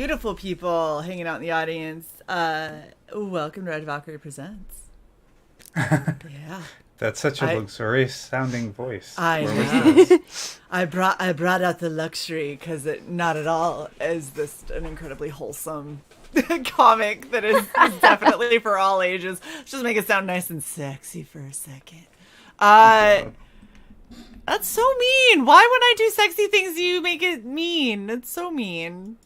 beautiful people hanging out in the audience. Welcome to Red Valkyrie Presents. Yeah. That's such a luxurious sounding voice. I know. I brought out the luxury because it not at all is this an incredibly wholesome comic that is definitely for all ages. Just make it sound nice and sexy for a second. That's so mean. Why when I do sexy things you make it mean? It's so mean.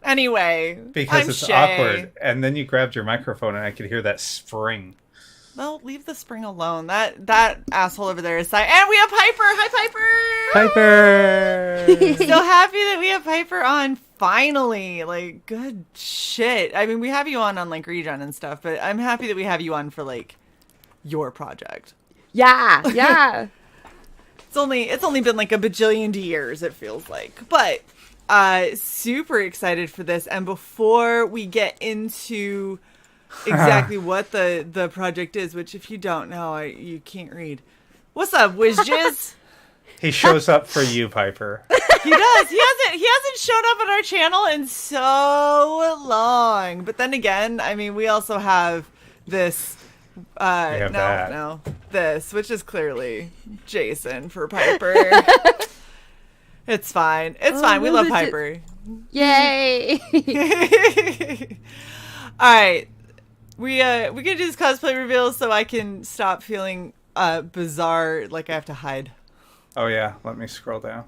Anyway, because I'm it's Shae. awkward. And then you grabbed your microphone and I could hear that spring. Well, leave the spring alone. That asshole over there is Cyborg. And we have Piper. Hi, Piper. Piper. So happy that we have Piper on finally. Like, good shit. I mean, we have you on like Regen and stuff, but I'm happy that we have you on for like your project. Yeah. It's only been like a bajillion years, it feels like. But super excited for this. And before we get into exactly what the project is, which if you don't know, you can't read. What's up, Wizjizz? He shows up for you, Piper. He does. He hasn't shown up on our channel in so long. But then again, I mean, we also have this. This, which is clearly Jason for Piper. It's fine. It's fine. We love Piper. Yay! All right, we're gonna do this cosplay reveal so I can stop feeling bizarre, like I have to hide. Oh yeah, let me scroll down.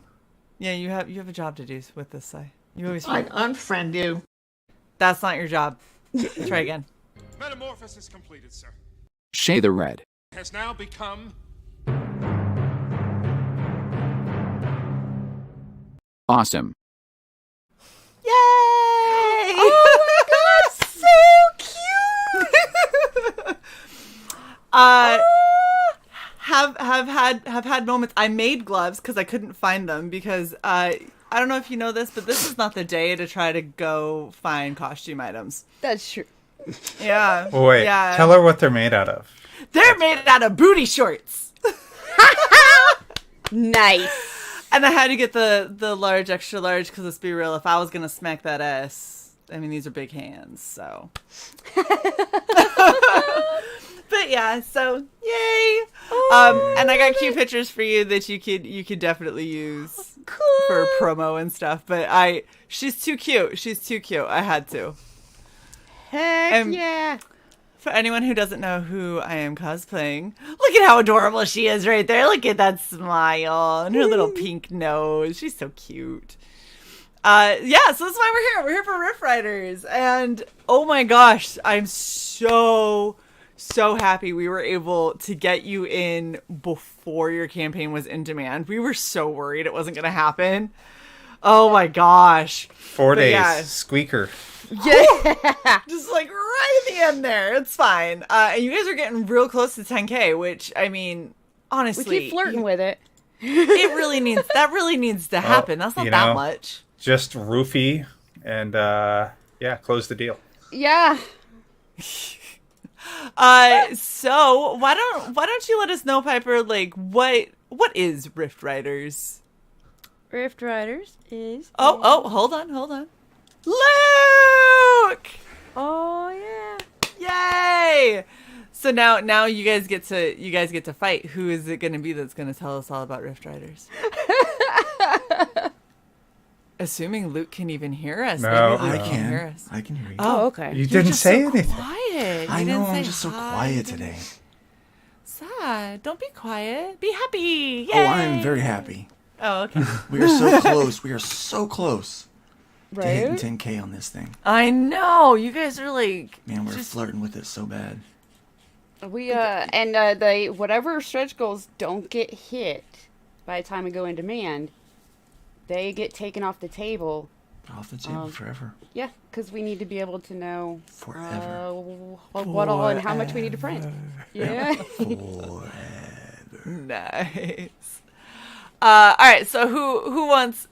Yeah, you have a job to do with this. You always I unfriend you. That's not your job. Try again. Metamorphosis completed, sir. Shae the Red Has now become awesome. Yay! Oh my god, so cute! Have had moments. I made gloves because I couldn't find them because I don't know if you know this, but this is not the day to try to go find costume items. That's true. Yeah. Wait, yeah. Tell her what they're made out of. They're made out of booty shorts. Nice. And I had to get the large, extra large, because let's be real, if I was going to smack that ass, I mean, these are big hands, so. But yeah, so, yay. And I got cute pictures for you that you could definitely use for promo and stuff. But she's too cute. I had to. Heck yeah. For anyone who doesn't know who I am cosplaying, look at how adorable she is right there. Look at that smile and her little pink nose. She's so cute. So that's why we're here. We're here for Rift Riders. And oh my gosh, I'm so happy we were able to get you in before your campaign was in demand. We were so worried it wasn't going to happen. Oh my gosh. 4 days. Yeah. Squeaker. Yeah. Just like right at the end there. It's fine. And you guys are getting real close to 10K, which, I mean, honestly. We keep flirting with it. It really needs to happen. That's not that much. Just roofie and, close the deal. Yeah. So why don't you let us know, Piper, like what is Rift Riders? Rift Riders is hold on. Luke! Oh yeah. Yay! So now you guys get to fight. Who is it going to be that's going to tell us all about Rift Riders? Assuming Luke can even hear us. No, I Luke can. Hear us. I can hear you. Oh, okay. You didn't say anything. Quiet. I You know, didn't say I'm just so hi. quiet today. Sad. Don't be quiet. Be happy. Yay! Oh, I am very happy. Oh, okay. We are so close. We are so close to Right? hitting 10K on this thing. I know. You guys are like... Man, we're flirting with it so bad. We the whatever stretch goals don't get hit by the time we go in demand, they get taken off the table. Off the table forever. Yeah, because we need to be able to know Forever. what all and how much we need to print. Yeah. Forever. Nice. All right. So who wants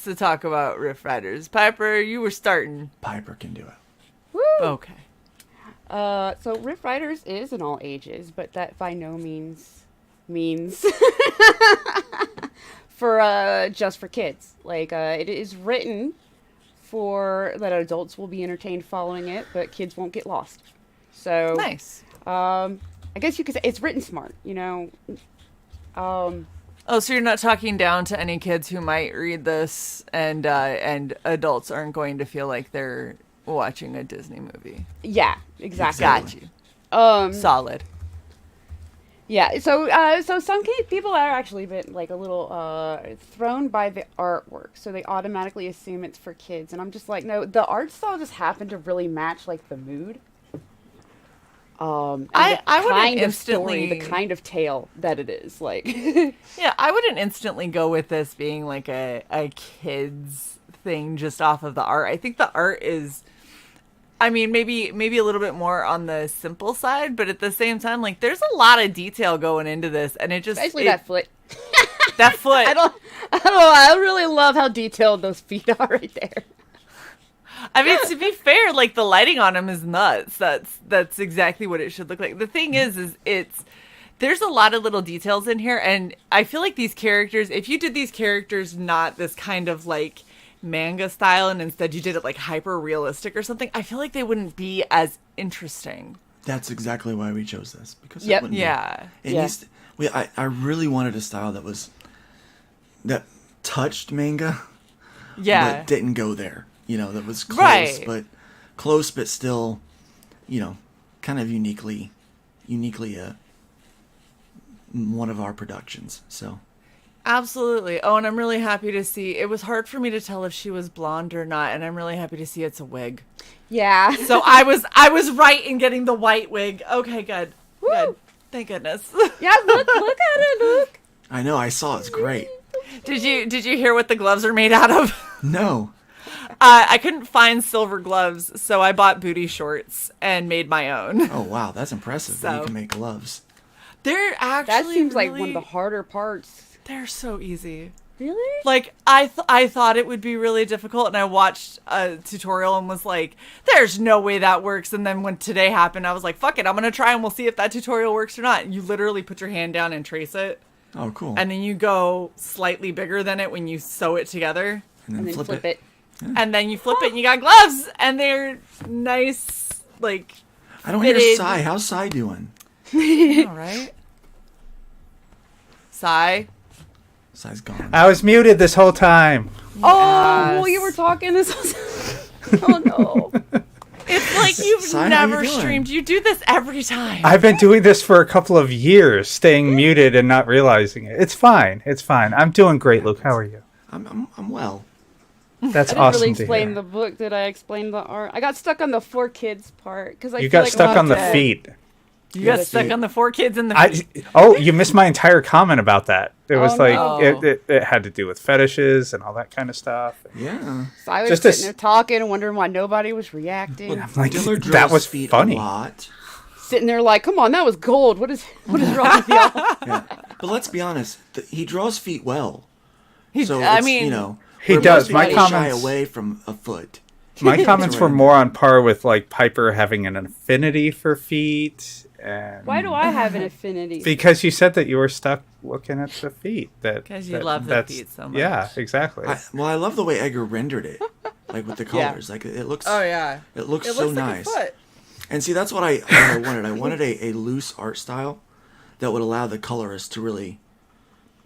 to talk about Rift Riders? Piper, you were starting. Piper can do it. Woo! Okay. So Rift Riders is in all ages, but that by no means means for just for kids. Like it is written for that adults will be entertained following it, but kids won't get lost. So Nice. I guess you could say it's written smart, you know. Oh, so you're not talking down to any kids who might read this, and adults aren't going to feel like they're watching a Disney movie. Yeah, exactly. Got you. Solid. Yeah, so some people are actually been like a little thrown by the artwork, so they automatically assume it's for kids, and I'm just like, no, the art style just happened to really match like the mood. And I the wouldn't kind of instantly- story, the kind of tale that it is, like. Yeah, I wouldn't instantly go with this being like a kids thing just off of the art. I think the art is, I mean, maybe a little bit more on the simple side, but at the same time, like, there's a lot of detail going into this, and it just Especially that foot. that foot. I really love how detailed those feet are right there. I mean, to be fair, like, the lighting on him is nuts. That's exactly what it should look like. The thing is there's a lot of little details in here, and I feel like these characters, if you did these characters not this kind of like manga style, and instead you did it like hyper realistic or something, I feel like they wouldn't be as interesting. That's exactly why we chose this, because Yep. it wouldn't be. Yeah. It needs to, I really wanted a style that touched manga, Yeah. but didn't go there. You know, that was Right. close, but still, you know, kind of uniquely one of our productions. So. Absolutely. Oh, and I'm really happy to see, it was hard for me to tell if she was blonde or not, and I'm really happy to see it's a wig. Yeah. So I was right in getting the white wig. Okay, good. Woo. Good. Thank goodness. Yeah, look at it, look. I know, I saw it's great. Did you hear what the gloves are made out of? No. I couldn't find silver gloves, so I bought booty shorts and made my own. Oh wow, that's impressive that you So- can make gloves. They're actually That seems like one really- of the harder parts. They're so easy. Really? Like, I thought it would be really difficult, and I watched a tutorial and was like, there's no way that works. And then when today happened, I was like, fuck it, I'm going to try and we'll see if that tutorial works or not. You literally put your hand down and trace it, Oh cool. and then you go slightly bigger than it when you sew it together. And then flip it. And then you flip it and you got gloves, and they're nice, like, I don't hear fitted. Sai. How's Sai doing? all right. Sigh. Sai's gone. I was muted this whole time. Oh, Yes. well, you were talking this. Oh no. It's like you've Sai, how you never doing? streamed. You do this every time. I've been doing this for a couple of years, staying muted and not realizing it. It's fine. It's fine. I'm doing great, Luke. How are you? I'm well. That's I didn't awesome really to explain hear. the book. Did I explain the art? I got stuck on the 4 kids part because I You feel got like stuck on the okay. feet. You got that's stuck it. on the 4 kids in the feet. You missed my entire comment about that. It was Oh, like no. it had to do with fetishes and all that kind of stuff. Yeah. So I was Just sitting a there talking and wondering why nobody was reacting. I'm like, Diller that draws was feet funny. a lot. Sitting there like, come on, that was gold. What is wrong with y'all? Yeah. But let's be honest, he draws feet well. He- So I it's, mean, you know, He where does. most My people shy comments- away from a foot. My comments were right. more on par with like Piper having an affinity for feet, and Why do I have an affinity? because you said that you were stuck looking at the feet. That 'Cause you that- love the that's- feet so much. Yeah, exactly. I love the way Edgar rendered it, like with the colors. Like it looks. oh yeah, It looks it so looks nice. like a foot. And see, that's what I wanted. I wanted a loose art style that would allow the colorist to really,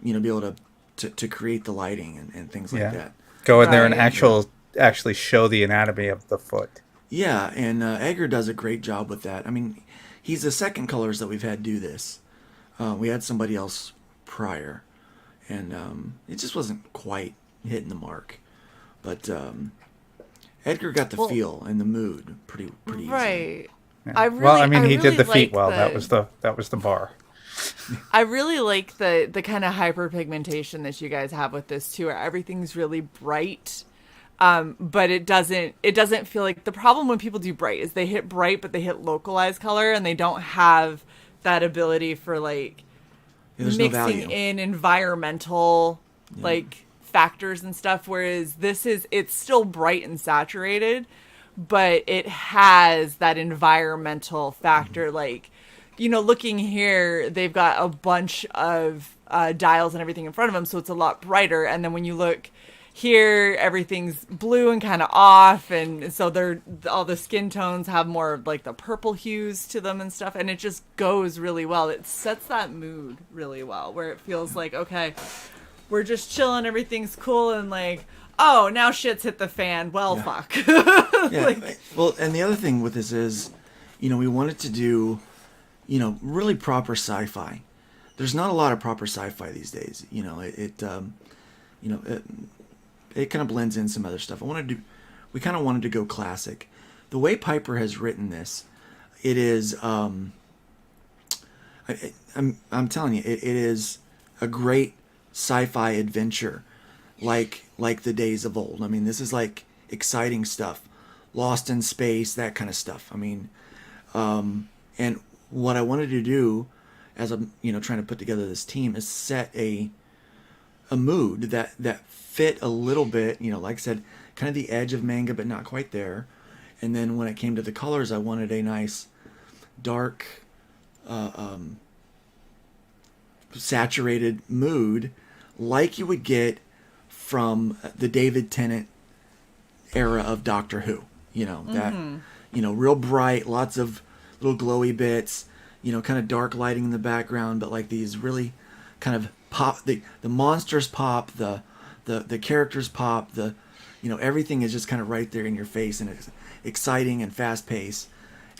you know, be able to create the lighting and things like Yeah. that. Go in there and Right. actually show the anatomy of the foot. Yeah, and Edgar does a great job with that. I mean, he's the second colorist that we've had do this. We had somebody else prior, and it just wasn't quite hitting the mark. But Edgar got the feel and the mood pretty easy. Right. Yeah. I really, well, I mean, he really did the feet like well. That was the bar. I really like the kind of hyperpigmentation that you guys have with this too, where everything's really bright. But it doesn't feel like the problem when people do bright is they hit bright, but they hit localized color and they don't have that ability for like Yeah, there's no mixing value. in environmental like factors and stuff. Whereas it's still bright and saturated, but it has that environmental factor. Mm-hmm. Like, you know, looking here, they've got a bunch of dials and everything in front of them, so it's a lot brighter. And then when you look here everything's blue and kind of off, and so all the skin tones have more of like the purple hues to them and stuff, and it just goes really well. It sets that mood really well, where it feels like, okay, we're just chilling, everything's cool, and like, oh, now shit's hit the fan. Well, fuck. Yeah. Well, and the other thing with this is, we wanted to do, really proper sci-fi. There's not a lot of proper sci-fi these days. It kind of blends in some other stuff. We kind of wanted to go classic. The way Piper has written this, it is, I'm telling you, it is a great sci-fi adventure, like the days of old. I mean, this is like exciting stuff, Lost in Space, that kind of stuff. I mean, and what I wanted to do, as I'm trying to put together this team, is set a mood that fit a little bit, like I said, kind of the edge of manga, but not quite there. And then when it came to the colors, I wanted a nice dark, saturated mood, like you would get from the David Tennant era of Doctor Who. That, real bright, lots of little glowy bits, kind of dark lighting in the background, but like these really kind of pop, the monsters pop, the characters pop, everything is just kind of right there in your face, and it's exciting and fast paced.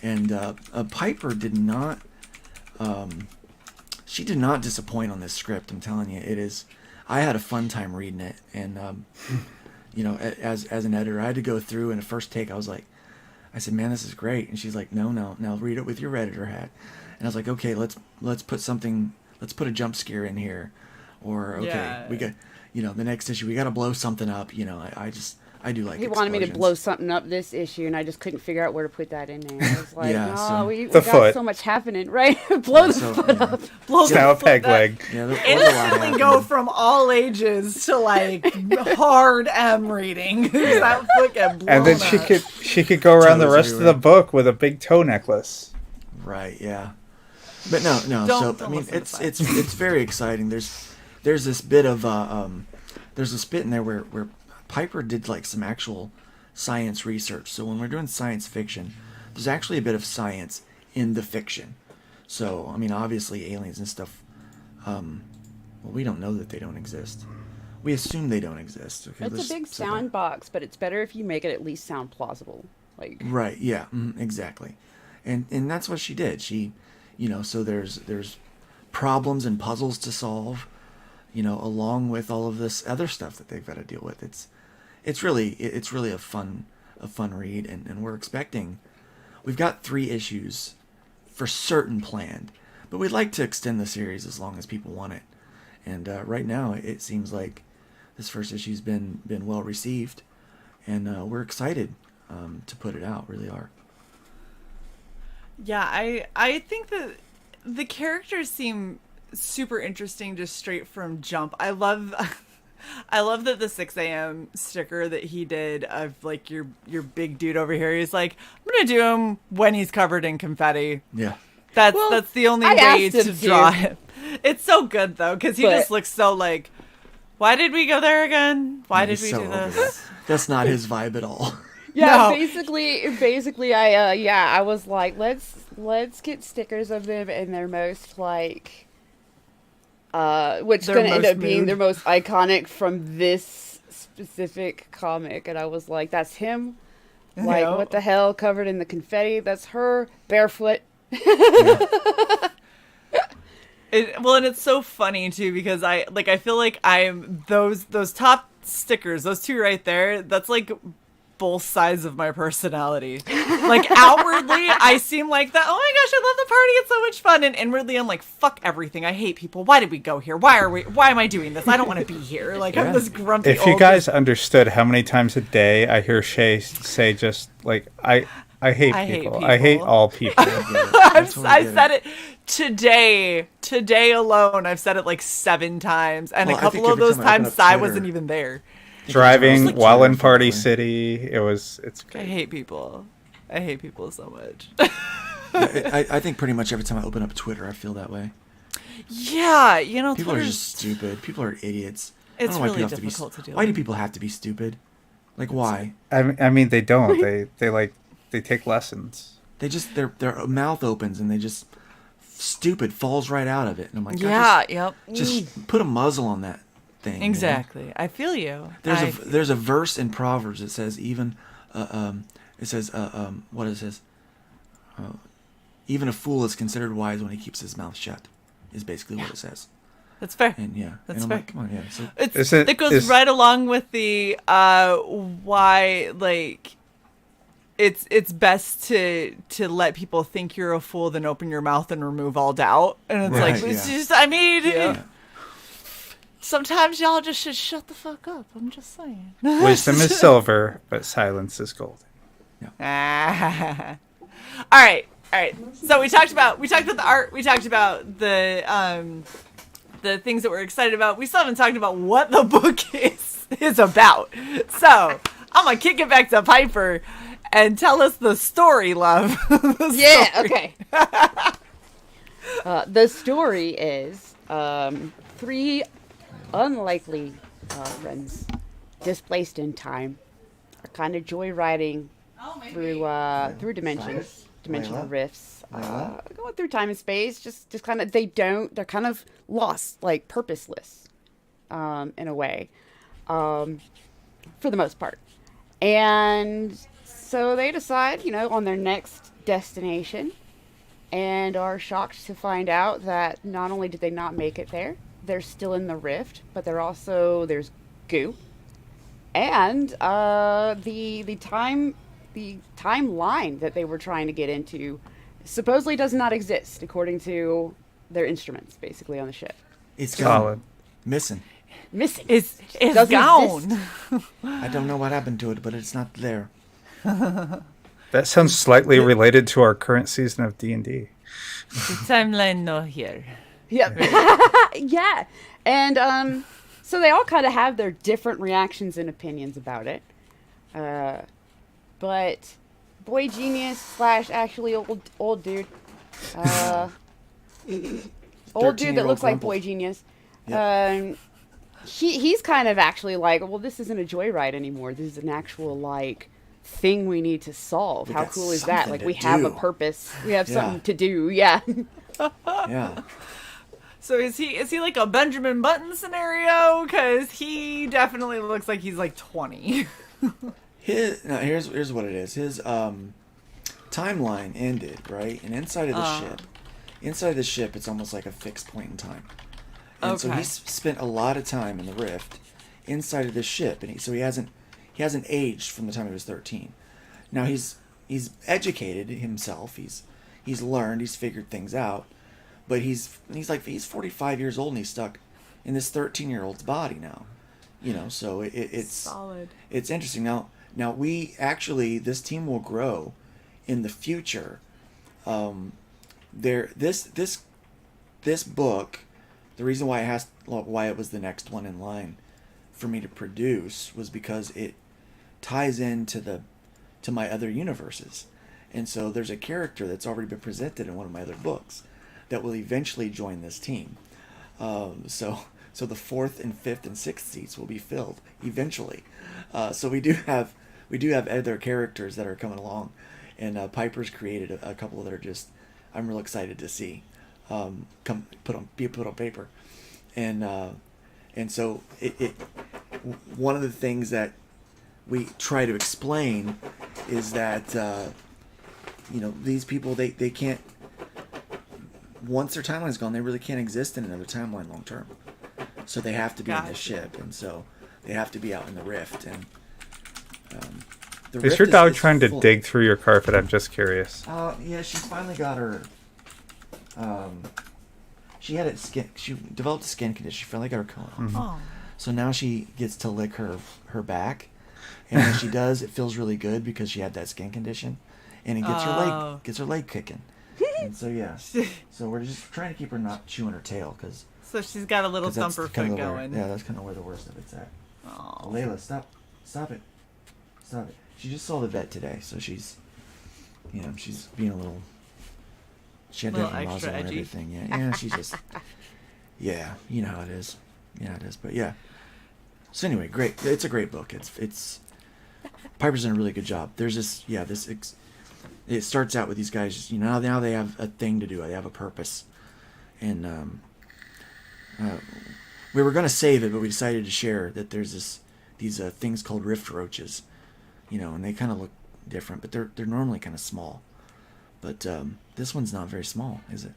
And Piper did not, she did not disappoint on this script. I'm telling you, I had a fun time reading it, and as an editor, I had to go through, and the first take, I said, man, this is great. And she's like, no, now read it with your editor hat. And I was like, okay, let's put a jump scare in here, or okay, we got, the next issue, we got to blow something up. I do like. He wanted me to blow something up this issue, and I just couldn't figure out where to put that in there. I was like, we got foot. so much happening, right? Blow the foot up. Blow Now a peg leg. Yeah, instantly go from all ages to like hard M reading. That foot get blown And then up. she could go around the Toes rest everywhere. of the book with a big toe necklace. Right. Yeah. But no. Don't I mean, listen to it's very exciting. There's this bit of there's this bit in there where Piper did like some actual science research. So when we're doing science fiction, there's actually a bit of science in the fiction. So I mean, obviously aliens and stuff. Well, we don't know that they don't exist. We assume they don't exist. Okay, It's a big sound box, but it's better if you make it at least sound plausible. Like Right. Yeah. Exactly. And that's what she did. She, so there's problems and puzzles to solve, along with all of this other stuff that they've got to deal with. It's really a fun read, and we've got 3 issues for certain planned, but we'd like to extend the series as long as people want it. And right now it seems like this first issue's been well received, and we're excited to put it out. Really are. Yeah, I think that the characters seem super interesting just straight from jump. I love that the 6 a.m. sticker that he did of like your big dude over here, he's like, I'm gonna do him when he's covered in confetti. Yeah. That's the only I way asked him to to. draw him. It's so good though, because he just looks so like, why did we go there again? Why did we He's so do over this? that. That's not his vibe at all. Yeah, No. basically, I was like, let's get stickers of them in their most like, which is Their gonna end most up being mood. their most iconic from this specific comic, and I was like, that's him. Like, Yep. what the hell? Covered in the confetti. That's her barefoot. And it's so funny too, because I feel like I'm those top stickers, those 2 right there, that's like both sides of my personality. Like outwardly I seem like that, oh my gosh, I love the party, it's so much fun, and inwardly I'm like, fuck everything, I hate people, why did we go here, why am I doing this, I don't want to be here, like I'm this grumpy If you old guys understood how many times a day I hear Shae say just like, I hate people. I hate all people. I said it today alone, I've said it like 7 times, and Well, a I think couple of every those time I open times up Sai Twitter- wasn't even there. Driving Like while in Twitter Party frequently. City, it's I great. hate people. I hate people so much. I think pretty much every time I open up Twitter, I feel that way. Yeah, People are Twitter's just stupid. People are idiots. It's don't know why really people have to be difficult to do. Why do people have to be stupid? Like why? I mean, they don't. They take lessons. They just their mouth opens and they just stupid falls right out of it. And I'm like, Yeah, God, yep. just put a muzzle on that thing. you know? Exactly. I feel you. There's a verse in Proverbs that says what is this? Even a fool is considered wise when he keeps his mouth shut. Is basically what it says. That's fair. And yeah, That's and I'm fair. like, come on, yeah. So It goes right along with the why like it's best to let people think you're a fool than open your mouth and remove all doubt. And it's Right, like it's yeah. just I mean yeah. sometimes y'all just should shut the fuck up. I'm just saying. Wisdom is silver, but silence is gold. All right. So we talked about the art. We talked about the things that we're excited about. We still haven't talked about what the book is about. So I'm gonna kick it back to Piper and tell us the story, love. Yeah, okay. The story is 3 unlikely friends displaced in time are kind of joyriding through dimensional rifts, going through time and space. Just kind of they're kind of lost, like purposeless, in a way, for the most part. And so they decide, on their next destination, and are shocked to find out that not only did they not make it there, they're still in the rift, but there's goo, and the timeline that they were trying to get into supposedly does not exist according to their instruments, basically on the ship. It's Solid. missing. Missing. It's Doesn't gone. exist. I don't know what happened to it, but it's not there. That sounds slightly related to our current season of D&D. The timeline no here. Yep. Yeah. And so they all kind of have their different reactions and opinions about it. But boy genius / actually old dude. Old dude that looks like Grumple. boy genius. Yep. He's kind of actually like, well, this isn't a joyride anymore. This is an actual like thing we need to solve. We How got cool is that? something Like to we have a do. purpose. We have Yeah. something to do. Yeah. Yeah. So is he like a Benjamin Button scenario? Because he definitely looks like he's like 20. Here's what it is. His timeline ended, right? And inside of the ship, it's almost like a fixed point in time. And so Okay. he's spent a lot of time in the rift inside of this ship, and he hasn't aged from the time he was 13. Now he's educated himself. He's learned. He's figured things out. But he's 45 years old and he's stuck in this 13-year-old's body now. So it's Solid. It's interesting. Now we actually, this team will grow in the future. This book, the reason why it was the next one in line for me to produce was because it ties into my other universes. And so there's a character that's already been presented in one of my other books that will eventually join this team. So the 4th and 5th and 6th seats will be filled eventually. So we do have other characters that are coming along, and Piper's created a couple that are just I'm real excited to see be put on paper, and so it one of the things that we try to explain is that these people they can't, once their timeline's gone, they really can't exist in another timeline long term. So they have to be in this ship, and so they have to be out in the rift. And the Is rift your dog is trying to full. dig through your carpet? I'm just curious. Yeah, she's finally got her. She developed a skin condition. She finally got her comb. Oh. So now she gets to lick her back, and when she does, it feels really good because she had that skin condition, and it gets her leg kicking. And so yeah, so we're just trying to keep her not chewing her tail because. So she's got a little thumper foot going. That's kind of where the worst of it's at. Oh. Layla, stop it. She just saw the vet today, so she's being a little. She had to have her Little muzzle extra and edgy. everything. Yeah, she's just. Yeah, you know how it is. But yeah. So anyway, great. It's a great book. It's Piper's done a really good job. There's it starts out with these guys, now they have a thing to do. They have a purpose. And we were going to save it, but we decided to share that there's these things called rift roaches, and they kind of look different, but they're normally kind of small. But this one's not very small, is it?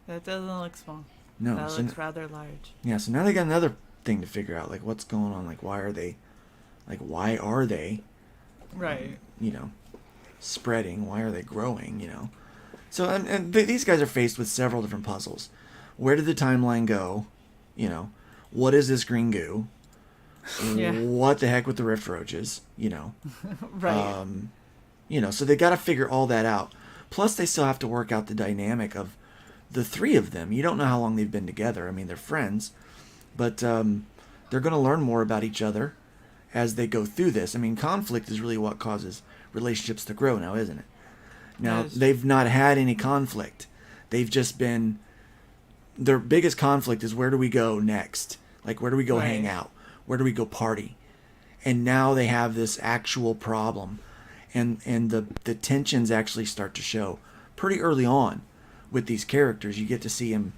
That doesn't look small. No. That looks rather large. Yeah, so now they got another thing to figure out, like what's going on, like why are they Right. Spreading, why are they growing, So and these guys are faced with several different puzzles. Where did the timeline go? What is this green goo? Yeah. What the heck with the rift roaches? Right. So they got to figure all that out. Plus, they still have to work out the dynamic of the three of them. You don't know how long they've been together. I mean, they're friends, but they're going to learn more about each other as they go through this. I mean, conflict is really what causes relationships to grow now, isn't it? Now, they've not had any conflict. They've just been... Their biggest conflict is, where do we go next? Like, where do we go hang out? Where do we go party? And now they have this actual problem. And the tensions actually start to show pretty early on with these characters. You get to see him,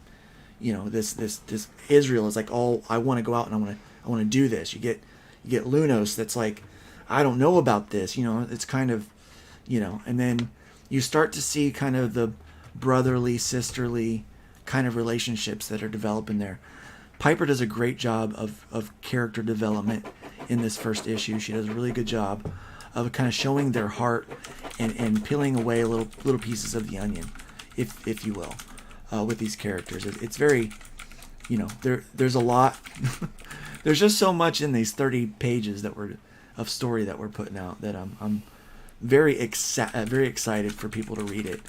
this Israel is like, oh, I want to go out and I want to do this. You get Lunos that's like, I don't know about this. It's kind of, and then you start to see kind of the brotherly, sisterly kind of relationships that are developing there. Piper does a great job of character development in this first issue. She does a really good job of kind of showing their heart and peeling away little pieces of the onion, if you will, with these characters. It's very, there's a lot. There's just so much in these 30 pages of story that we're putting out that I'm very excited for people to read it.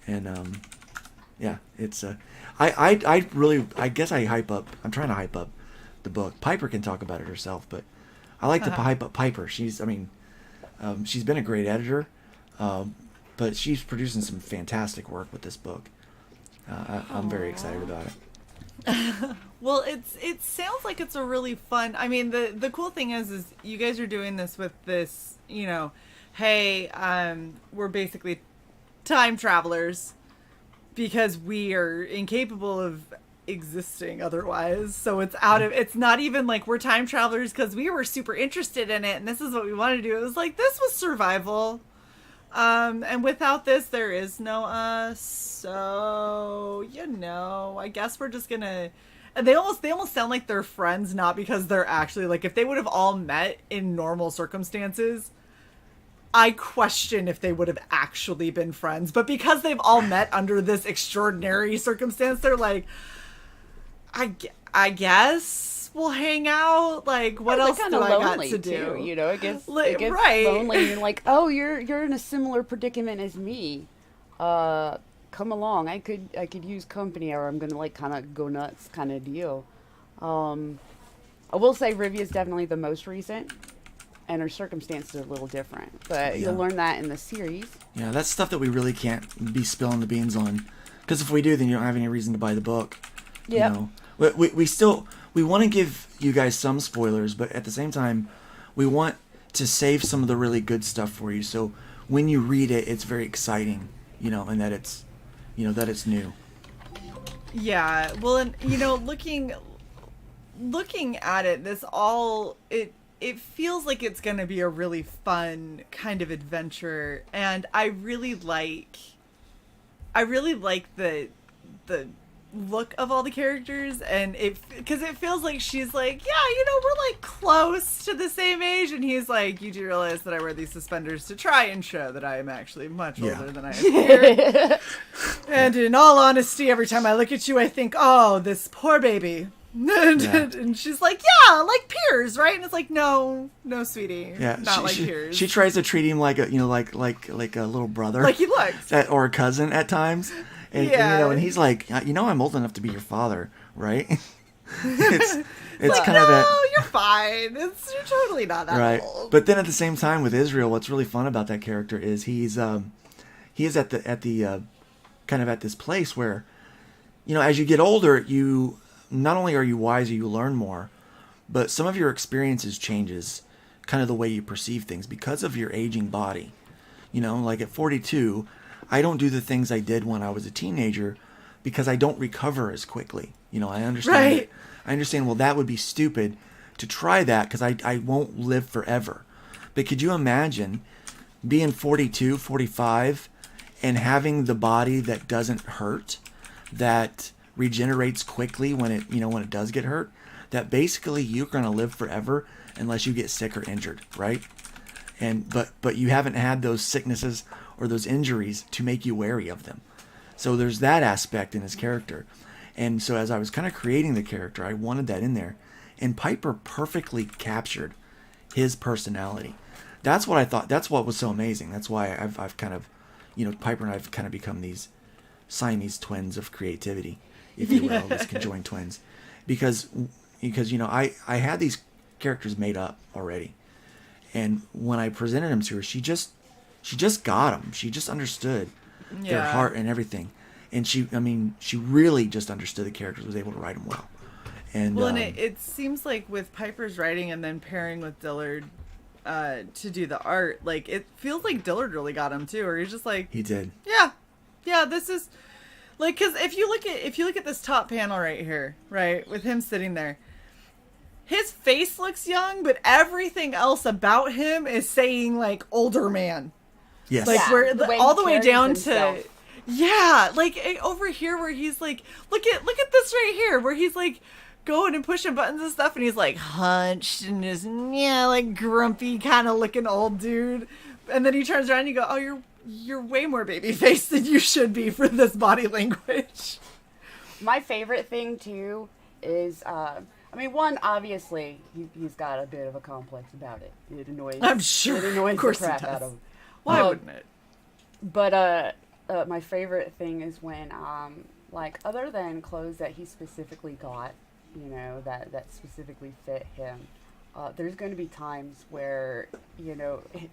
And yeah, it's I guess I'm trying to hype up the book. Piper can talk about it herself, but I like to hype up Piper. She's been a great editor, but she's producing some fantastic work with this book. I'm very excited about it. Well, it sounds like it's a really fun. I mean, the cool thing is you guys are doing this with this, hey, we're basically time travelers because we are incapable of existing otherwise. So it's not even like we're time travelers because we were super interested in it and this is what we wanted to do. It was like, this was survival. And without this, there is no us. So, I guess we're just gonna... They almost sound like they're friends, not because they're actually... Like, if they would have all met in normal circumstances, I question if they would have actually been friends. But because they've all met under this extraordinary circumstance, they're like, I guess we'll hang out. Like, what else do I got to do? Too, it gets right. lonely. You're like, oh, you're in a similar predicament as me. Come along. I could use company, or I'm gonna like kind of go nuts, kind of deal. I will say Rivia is definitely the most recent, and her circumstances are a little different. But you'll learn that in the series. Yeah, that's stuff that we really can't be spilling the beans on, because if we do, then you don't have any reason to buy the book. Yeah. We want to give you guys some spoilers, but at the same time, we want to save some of the really good stuff for you. So when you read it, it's very exciting, and that it's, that it's new. Yeah. Well, and looking at it, it feels like it's going to be a really fun kind of adventure, and I really like the look of all the characters, and because it feels like she's like, we're like close to the same age, and he's like, you do realize that I wear these suspenders to try and show that I am actually much older than I appear. And in all honesty, every time I look at you, I think, oh, this poor baby. And she's like, yeah, like peers, right? And it's like, no, sweetie, not like peers. She tries to treat him like a like a little brother, like he looks, or a cousin at times. And, and he's like, I'm old enough to be your father, right? it's like, kind of that. No, you're fine. You're totally not that old. But then at the same time with Israel, what's really fun about that character is he is at the kind of at this place where, as you get older, you not only are you wiser, you learn more, but some of your experiences changes kind of the way you perceive things because of your aging body. You know, like at 42, I don't do the things I did when I was a teenager because I don't recover as quickly. You know, I understand. Right. I understand, well, that would be stupid to try that because I won't live forever. But could you imagine being 42, 45, and having the body that doesn't hurt, that regenerates quickly when it does get hurt, that basically you're going to live forever unless you get sick or injured, right? And but you haven't had those sicknesses or those injuries to make you wary of them. So there's that aspect in his character. And so as I was kind of creating the character, I wanted that in there. And Piper perfectly captured his personality. That's what I thought. That's what was so amazing. That's why I've kind of, Piper and I've kind of become these Siamese twins of creativity, if you will, these conjoined twins. Because I had these characters made up already. And when I presented them to her, she just got them. She just understood their heart and everything. And she really just understood the characters, was able to write them well. And it seems like with Piper's writing and then pairing with Dillard to do the art, like it feels like Dillard really got him too, or he's just like, he did. Yeah, this is like, because if you look at this top panel right here, right, with him sitting there, his face looks young, but everything else about him is saying like older man. Yes. Like all the way down himself. to. Yeah, like over here where he's like, look at this right here where he's like going and pushing buttons and stuff, and he's like hunched and just like grumpy kind of looking old dude, and then he turns around and you go, oh, you're way more baby faced than you should be for this body language. My favorite thing too is, one, obviously he's got a bit of a complex about it. It annoys. I'm sure. It annoys of course the crap he does. out of him. Why wouldn't it? But my favorite thing is when, other than clothes that he specifically got, that specifically fit him, there's going to be times where,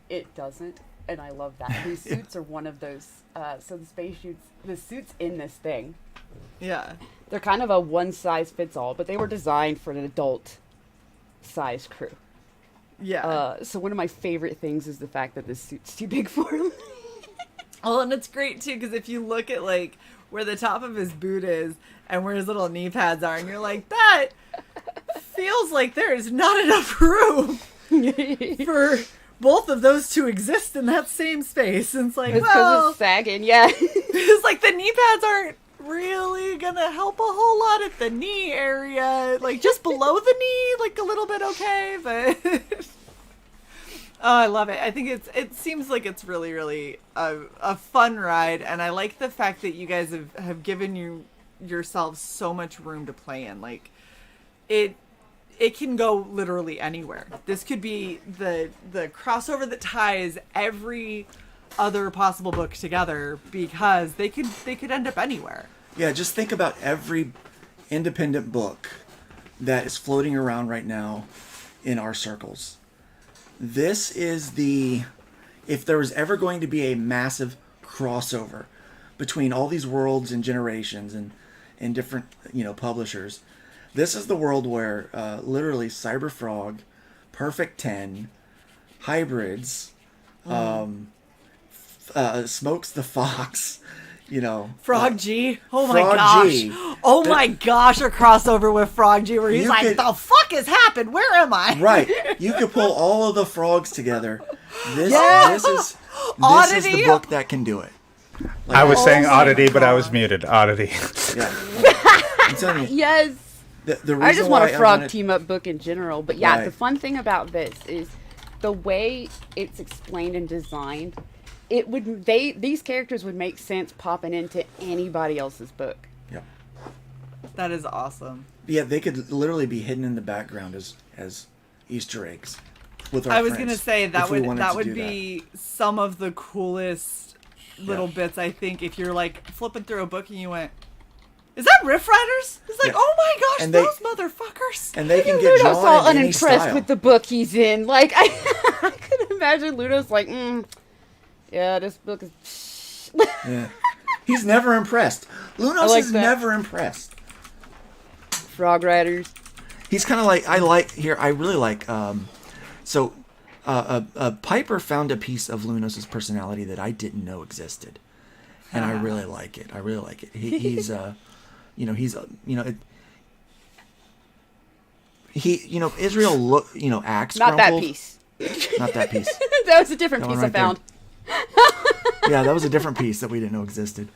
it doesn't, and I love that. These suits are one of those, so the suits in this thing, they're kind of a one-size-fits-all, but they were designed for an adult-sized crew. Yeah. So one of my favorite things is the fact that this suit's too big for him. Oh, and it's great too, because if you look at like where the top of his boot is and where his little knee pads are, and you're like, that feels like there is not enough room for both of those to exist in that same space. And it's like, because it's sagging, yeah. It's like the knee pads aren't really gonna help a whole lot at the knee area, like just below the knee, like a little bit okay, but. Oh, I love it. I think it seems like it's really, really a fun ride, and I like the fact that you guys have given yourselves so much room to play in. Like, it can go literally anywhere. This could be the crossover that ties every other possible book together, because they could end up anywhere. Yeah, just think about every independent book that is floating around right now in our circles. This is if there was ever going to be a massive crossover between all these worlds and generations and different, publishers, this is the world where literally Cyberfrog, Perfect 10, Hybrids, Smokes the Fox, Frog G. Oh my Frog gosh. G. Oh my gosh, a crossover with Frog G where he's like, the fuck has happened? Where am I? Right. You could pull all of the frogs together. This is the book that can do it. Like, I was saying oddity, God. but I was muted. Oddity. Yeah. I'm telling you. Yes. The reason I just want why a frog wanted- team-up book in general. But yeah, Right. the fun thing about this is the way it's explained and designed. These characters would make sense popping into anybody else's book. Yep. That is awesome. Yeah, they could literally be hidden in the background as Easter eggs. With our I was friends, gonna say if that we would wanted that to would do be some of the coolest little Yeah. bits, I think, if you're like flipping through a book and you went, "Is that Riff Riders?" It's like, Yeah. "Oh my gosh, And they- those motherfuckers!" And they can get Ludo's drawn all in any unimpressed style. with the book he's in. Like, I could imagine Ludo's like, yeah, this book is... Yeah. He's never impressed. Lunos like is that. never impressed. Frog Riders. He's kind of like I really like. Piper found a piece of Lunos's personality that I didn't know existed, and I really like it. He's Israel acts Not that grumpled. piece. Not that piece. That was a different That one piece I right there. found. Yeah, that was a different piece that we didn't know existed.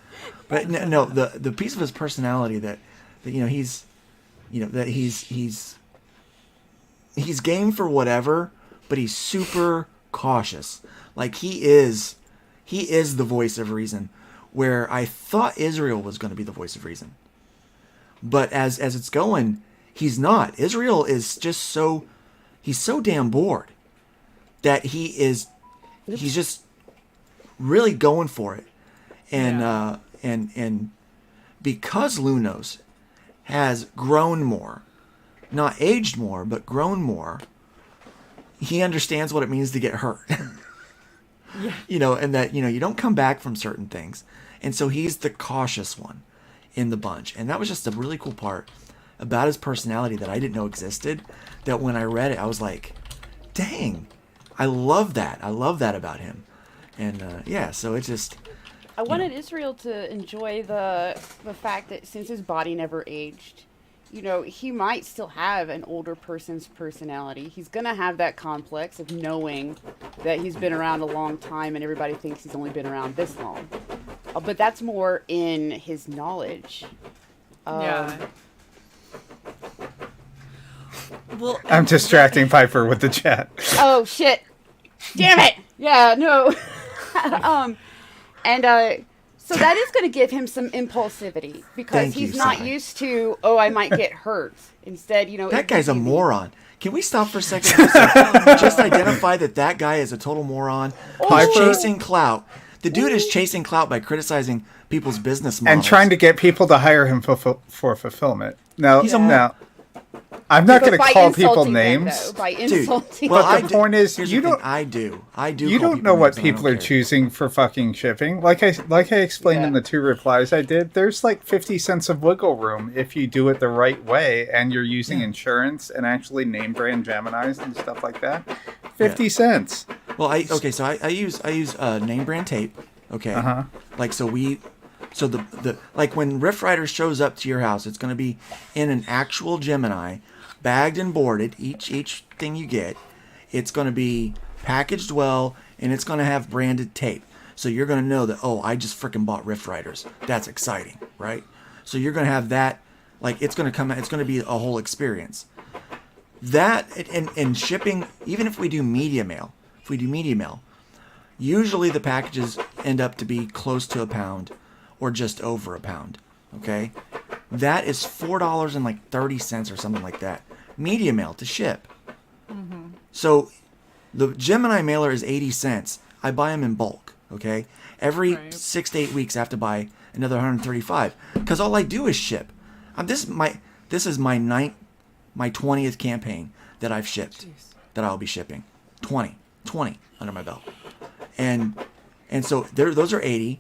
But no, the piece of his personality that he's game for whatever, but he's super cautious. Like he is the voice of reason, where I thought Israel was going to be the voice of reason. But as it's going, he's not. Israel is just he's so damn bored that he's just really going for it. And and because Lunos has grown more, not aged more, but grown more, he understands what it means to get hurt. And that you don't come back from certain things. And so he's the cautious one in the bunch. And that was just a really cool part about his personality that I didn't know existed, that when I read it, I was like, dang, I love that. I love that about him. And so it's just... I wanted Israel to enjoy the fact that since his body never aged, he might still have an older person's personality. He's going to have that complex of knowing that he's been around a long time and everybody thinks he's only been around this long. But that's more in his knowledge. Yeah. Well, I'm distracting Piper with the chat. Oh, shit. Damn it. Yeah, no. So that is going to give him some impulsivity because Thank you, he's not Shae. used to, I might get hurt. Instead, That guy's a moron. Can we stop for a second? Just identify that guy is a total moron. He's chasing clout. The dude is chasing clout by criticizing people's business models. And trying to get people to hire him for fulfillment. Now, I'm not going to By call people insulting them, names. though, by Dude, insulting well, them. But the point is, here's you the thing, don't. I do. You call don't know what names, and I people don't are care. choosing for fucking shipping. Like I explained in Yeah. the 2 replies I did, there's like 50 cents of wiggle room if you do it the right way and you're using insurance and actually name brand Geminis and stuff like that. 50 cents. Well, I use name brand tape. Okay. Like the like when Rift Rider shows up to your house, it's going to be in an actual Gemini, bagged and boarded. Each thing you get, it's going to be packaged well, and it's going to have branded tape. So you're going to know that, I just freaking bought Rift Riders. That's exciting, right? So you're going to have that, like it's going to come out. It's going to be a whole experience. That and shipping, even if we do media mail, usually the packages end up to be close to a pound or just over a pound. Okay, that is $4.30 or something like that. Media mail to ship. So the Gemini mailer is 80 cents. I buy them in bulk. Okay, every 6 to 8 weeks I have to buy another 135 because all I do is ship. This is my 20th campaign that I've shipped, that I'll be shipping. 20 under my belt. And so those are 80.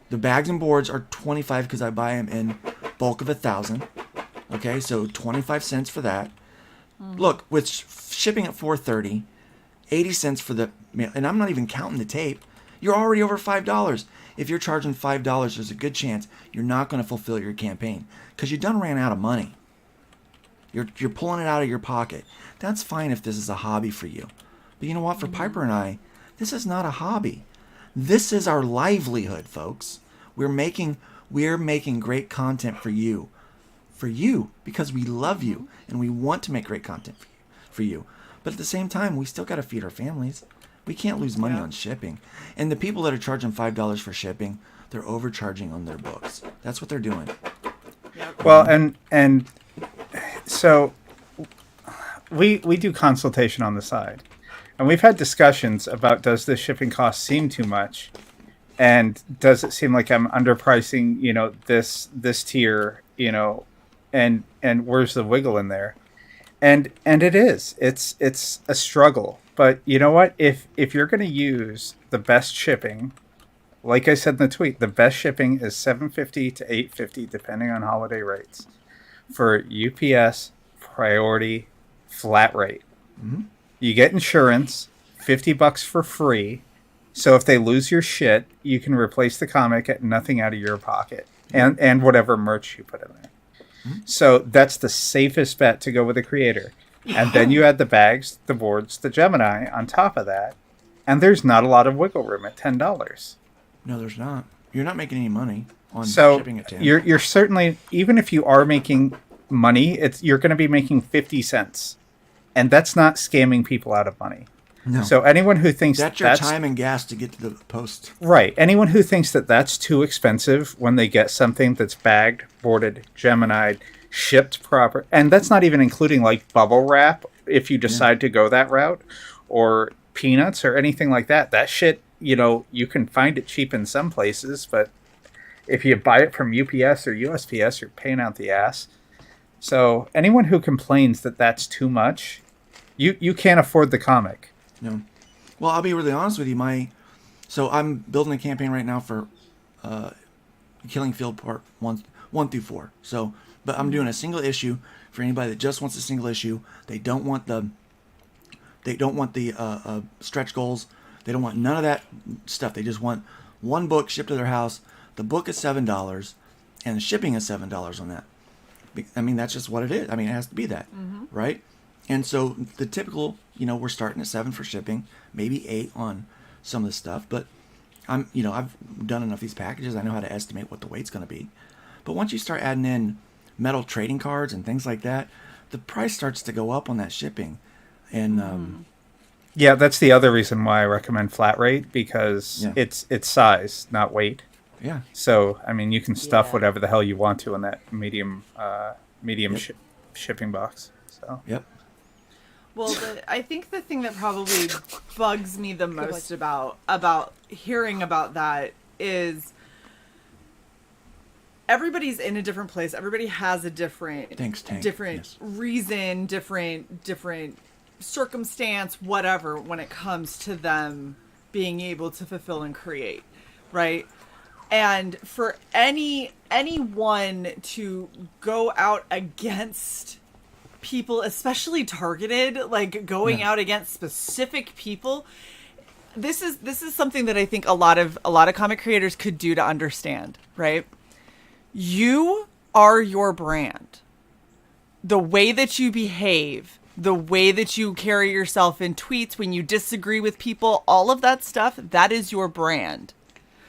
The bags and boards are 25 because I buy them in bulk of 1,000. Okay, so 25 cents for that. Look, with shipping at $4.30, 80 cents for the mail, and I'm not even counting the tape. You're already over $5. If you're charging $5, there's a good chance you're not going to fulfill your campaign because you done ran out of money. You're pulling it out of your pocket. That's fine if this is a hobby for you. But you know what? For Piper and I, this is not a hobby. This is our livelihood, folks. We're making great content for you. For you, because we love you and we want to make great content for you. But at the same time, we still got to feed our families. We can't lose money on shipping. And the people that are charging $5 for shipping, they're overcharging on their books. That's what they're doing. Well, and so we do consultation on the side. And we've had discussions about, does the shipping cost seem too much? And does it seem like I'm underpricing, this tier, and where's the wiggle in there? And it is. It's a struggle. But you know what? If you're going to use the best shipping, like I said in the tweet, the best shipping is $7.50 to $8.50 depending on holiday rates for UPS, priority, flat rate. You get insurance, $50 for free. So if they lose your shit, you can replace the comic at nothing out of your pocket, and whatever merch you put in there. So that's the safest bet to go with a creator. And then you add the bags, the boards, the Gemini on top of that, and there's not a lot of wiggle room at $10. No, there's not. You're not making any money on So shipping at 10. you're certainly, even if you are making money, you're going to be making 50 cents, and that's not scamming people out of money. No. So anyone who thinks That's your time and gas to get to the post. right, anyone who thinks that that's too expensive when they get something that's bagged, boarded, Gemini'd, shipped proper, and that's not even including like bubble wrap if you decide to go that route, or peanuts or anything like that. That shit, you can find it cheap in some places, but if you buy it from UPS or USPS, you're paying out the ass. So anyone who complains that that's too much, you can't afford the comic. No. Well, I'll be really honest with you. So I'm building a campaign right now for Killing Field Part 1 through 4. So, but I'm doing a single issue for anybody that just wants a single issue. They don't want the stretch goals. They don't want none of that stuff. They just want one book shipped to their house. The book is $7, and the shipping is $7 on that. I mean, that's just what it is. I mean, it has to be that, right? And so the typical, we're starting at $7 for shipping, maybe $8 on some of the stuff. But I've done enough of these packages. I know how to estimate what the weight's going to be. But once you start adding in metal trading cards and things like that, the price starts to go up on that shipping. And yeah, that's the other reason why I recommend flat rate, because Yeah. it's size, not weight. yeah, So I mean, you can stuff Yeah. whatever the hell you want to in that medium shipping box. So yep. Well, I think the thing that probably bugs me the most about hearing about that is everybody's in a different place. Everybody has a different Thanks, Tank. different Yes. reason, different circumstance, whatever, when it comes to them being able to fulfill and create, right? And for anyone to go out against people, especially targeted, like going out against specific people, this is something that I think a lot of comic creators could do to understand, right? You are your brand. The way that you behave, the way that you carry yourself in tweets, when you disagree with people, all of that stuff, that is your brand.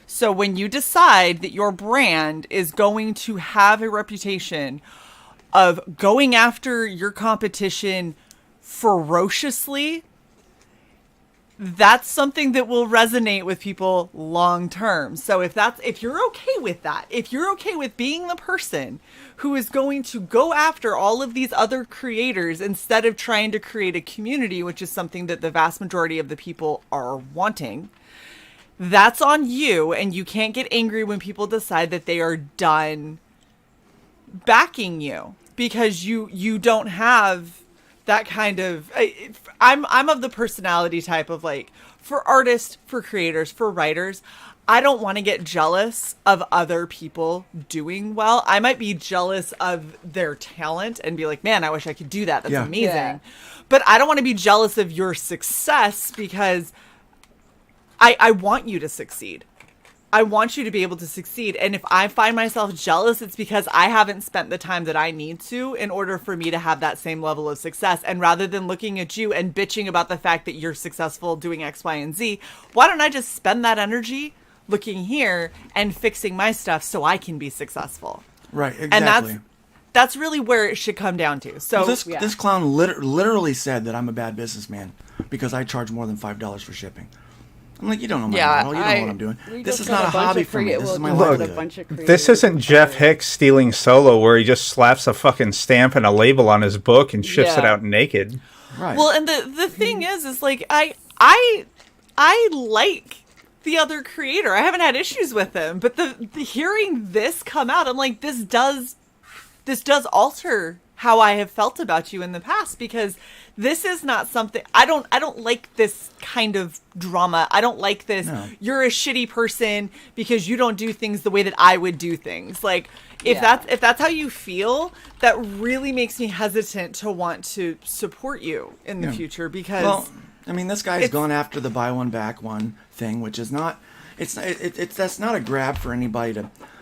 So when you decide that your brand is going to have a reputation of going after your competition ferociously, that's something that will resonate with people long term. So if you're okay with that, if you're okay with being the person who is going to go after all of these other creators instead of trying to create a community, which is something that the vast majority of the people are wanting, that's on you. And you can't get angry when people decide that they are done backing you, because you don't have that kind of, I'm of the personality type of, like, for artists, for creators, for writers, I don't want to get jealous of other people doing well. I might be jealous of their talent and be like, man, I wish I could do that. That's Yeah. amazing. Yeah. But I don't want to be jealous of your success, because I want you to succeed. I want you to be able to succeed. And if I find myself jealous, it's because I haven't spent the time that I need to in order for me to have that same level of success. And rather than looking at you and bitching about the fact that you're successful doing X, Y, and Z, why don't I just spend that energy looking here and fixing my stuff so I can be successful? Right, exactly. And that's really where it should come down to. So This clown literally said that I'm a bad businessman because I charge more than $5 for shipping. I'm like, you don't know my model. You don't know what I'm doing. This is not a hobby for me. This is my livelihood. this isn't Jeff Hicks stealing Solo, where he just slaps a fucking stamp and a label on his book and ships it Yeah. out naked. Right. Well, and the thing is like I like the other creator. I haven't had issues with him, but the hearing this come out, I'm like, this does alter how I have felt about you in the past, because this is not something I don't like this kind of drama. I don't like this. No. You're a shitty person because you don't do things the way that I would do things. Like if Yeah. that's how you feel, that really makes me hesitant to want to support you in the future, because Well, I mean, this guy's gone after the buy one back one thing, which is not. It's that's not a grab for anybody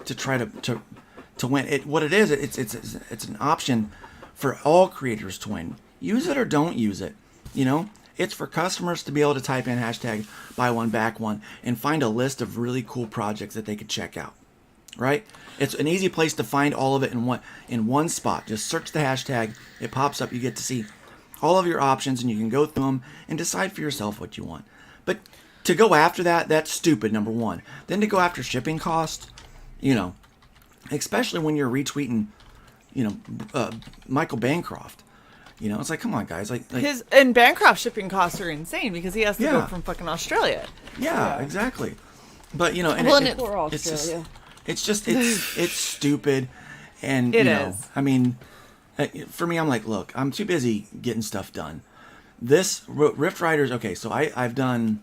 to try to win. What it is, it's an option for all creators to win. Use it or don't use it. You know, it's for customers to be able to type in hashtag buy one back one and find a list of really cool projects that they could check out. Right? It's an easy place to find all of it in one spot. Just search the hashtag. It pops up. You get to see all of your options, and you can go through them and decide for yourself what you want. But to go after that's stupid, number one. Then to go after shipping costs, you know, especially when you're retweeting, you know, Michael Bancroft. You know, it's like, come on, guys. Like his and Bancroft shipping costs are insane because he has to go Yeah. from fucking Australia. yeah, exactly. But you know, and Well, and Poor it's just, Australia. it's stupid, and It you know, is. I mean, for me, I'm like, look, I'm too busy getting stuff done. This Rift Riders, okay, so I've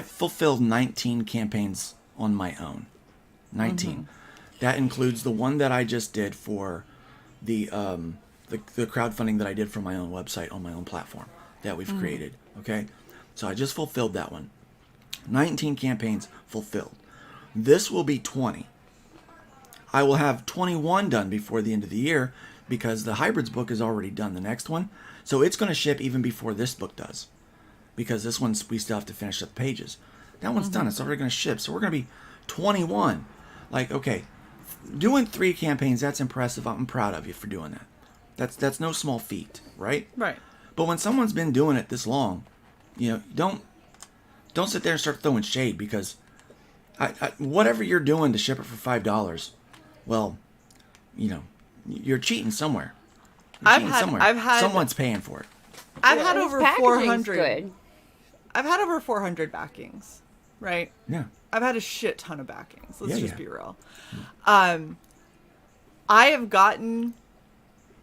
fulfilled 19 campaigns on my own. 19. That includes the one that I just did for the crowdfunding that I did for my own website on my own platform that we've created. Okay, so I just fulfilled that one. 19 campaigns fulfilled. This will be 20. I will have 21 done before the end of the year because the Hybrids book is already done, the next one. So it's going to ship even before this book does, because this one's, we still have to finish up the pages. That one's done. It's already going to ship. So we're going to be 21. Like, okay, doing 3 campaigns, that's impressive. I'm proud of you for doing that. That's no small feat, right? Right. But when someone's been doing it this long, you know, don't sit there and start throwing shade, because whatever you're doing to ship it for $5, well, you know, you're cheating somewhere. You're cheating somewhere. I've had someone's paying for it. I've had His over packaging's 400. good. I've had over 400 backings, right? Yeah. I've had a shit ton of backings. Let's Yeah, just yeah. be real. I have gotten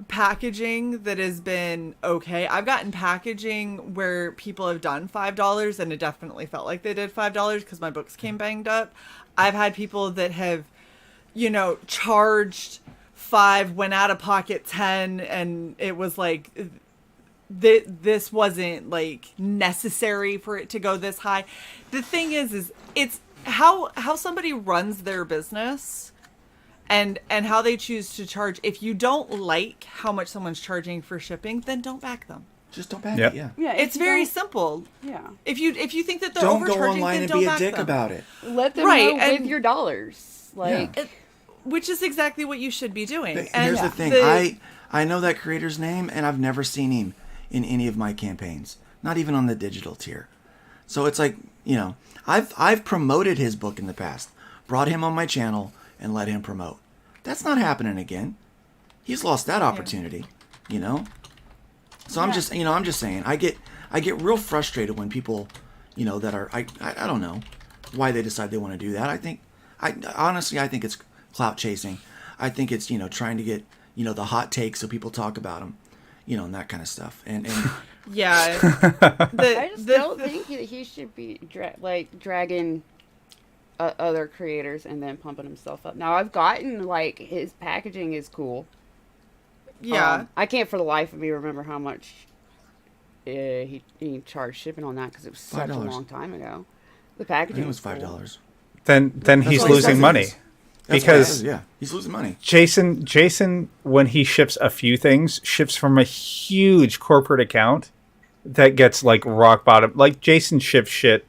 packaging that has been okay. I've gotten packaging where people have done $5 and it definitely felt like they did $5 because my books came banged up. I've had people that have, you know, charged 5, went out of pocket 10, and it was like this wasn't like necessary for it to go this high. The thing is it's how somebody runs their business and how they choose to charge. If you don't like how much someone's charging for shipping, then don't back them. Just don't back Yep. it. Yeah. Yeah, It's very simple. Yeah. If you think that they're Don't go overcharging, online then and don't be a back dick them. about it. Let them Right, know with and- your dollars. Like, Which is exactly what you should be doing. But And here's the thing. I know that creator's name, and I've never seen him in any of my campaigns. Not even on the digital tier. So it's like, you know, I've promoted his book in the past, brought him on my channel, and let him promote. That's not happening again. He's lost that opportunity, you know. So I'm just saying, I get real frustrated when people, you know, that are I don't know why they decide they want to do that. Honestly I think it's clout chasing. I think it's, you know, trying to get, you know, the hot take so people talk about them, you know, and that kind of stuff. And yeah. I just don't think that he should be dragging other creators and then pumping himself up. Now I've gotten like his packaging is cool. Yeah. I can't for the life of me remember how much he charged shipping on that because it was such a $5. long time ago. The I packaging think it was cool. $5. Then he's what he losing says it money. is. That's what it Because is, yeah, he's losing money. Jason, when he ships a few things, ships from a huge corporate account that gets like rock bottom. Like Jason ships shit,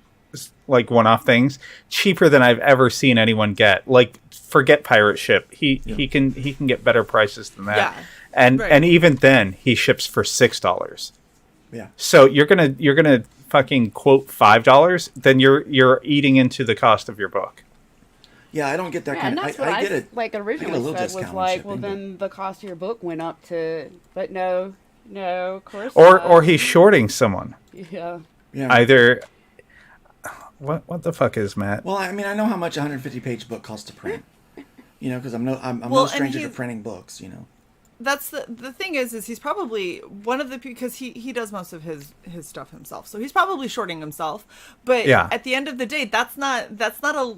like one-off things, cheaper than I've ever seen anyone get. Like forget pirate ship, he can get better prices than that. Yeah, and right. and even then he ships for $6. Yeah. So you're gonna fucking quote $5, then you're eating into the cost of your book. Yeah, I don't get that Yeah, kind and of. that's I what get it. like originally little said was discount on like, well, shipping, then the cost of your book went up to, but no, of course. Or he's shorting someone. yeah. Yeah. Either what the fuck is Matt? Well, I mean, I know how much a 150-page book costs to print. You know, because I'm no Well, and stranger to he's- printing books. You know. that's the thing is he's probably one of the, because he does most of his stuff himself, so he's probably shorting himself. But Yeah. at the end of the day, that's not a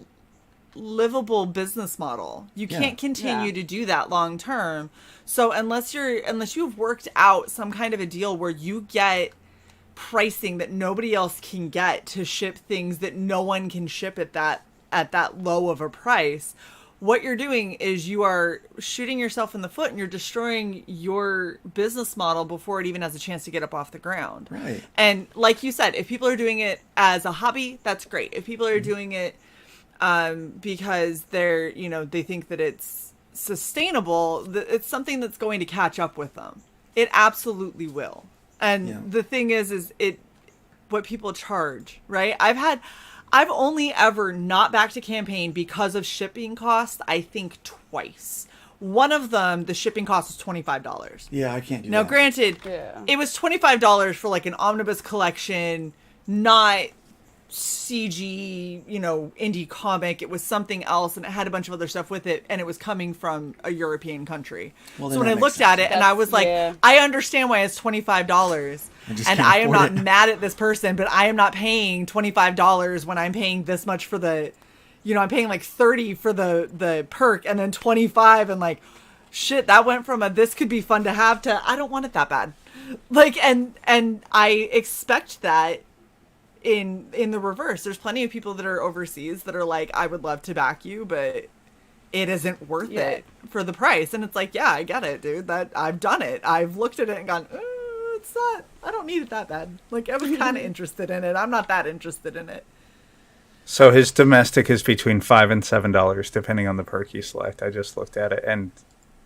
livable business model. You can't continue to do that long term. So unless you've worked out some kind of a deal where you get pricing that nobody else can get to ship things that no one can ship at that low of a price, what you're doing is you are shooting yourself in the foot, and you're destroying your business model before it even has a chance to get up off the ground. Right. And like you said, if people are doing it as a hobby, that's great. If people are doing it because they're, they think that it's sustainable, it's something that's going to catch up with them. It absolutely will. And the thing is what people charge, right? I've only ever not backed a campaign because of shipping costs, I think twice. One of them, the shipping cost was $25. Yeah, I can't do Now, that. granted, it was $25 for like an omnibus collection, not CG, indie comic. It was something else, and it had a bunch of other stuff with it, and it was coming from a European country. Well, so when I looked at it, and I was like, I understand why it's $25, and I am not mad at this person, but I am not paying $25 when I'm paying this much for the, I'm paying like $30 for the perk, and then $25, and like, shit, that went from this could be fun to have to I don't want it that bad. Like, and I expect that in the reverse. There's plenty of people that are overseas that are like, I would love to back you, but it isn't worth it for the price. And it's like, yeah, I get it, dude. That I've done it. I've looked at it and gone, it's not, I don't need it that bad. Like, I was kind of interested in it. I'm not that interested in it. So his domestic is between $5 and $7, depending on the perk you select. I just looked at it, and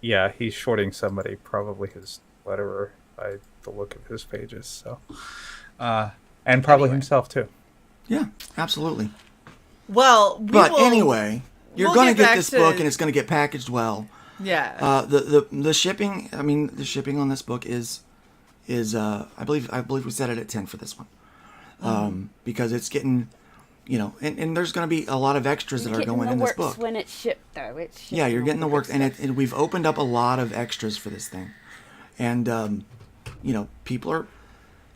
yeah, he's shorting somebody, probably his letterer, by the look of his pages. So, and probably himself too. Yeah, absolutely. Well, anyway, you're going to get this book, and it's going to get packaged well. Yeah. The shipping. I mean, the shipping on this book is I believe we set it at 10 for this one, because it's getting, and there's going to be a lot of extras that are going in this book. When it's shipped, though, it's shipped. Yeah, you're getting the works, and we've opened up a lot of extras for this thing, and people are.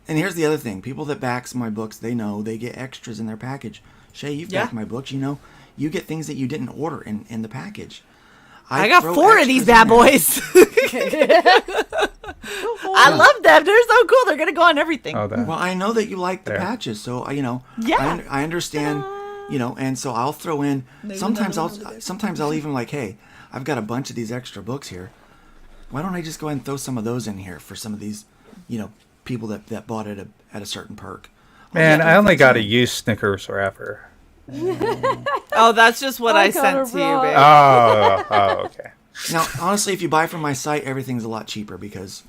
And here's the other thing: people that backs my books, they know they get extras in their package. Shae, you've backed my books, you get things that you didn't order in the package. I got 4 of these bad boys. I love them. They're so cool. They're gonna go on everything. Oh, well, I know that you like the patches, so I understand. And so I'll throw in. Sometimes I'll even like, hey, I've got a bunch of these extra books here. Why don't I just go ahead and throw some of those in here for some of these, people that bought it at a certain perk. Man, I only got a used Snickers wrapper. Oh, that's just what I sent to you, babe. Oh, okay. Now, honestly, if you buy from my site, everything's a lot cheaper because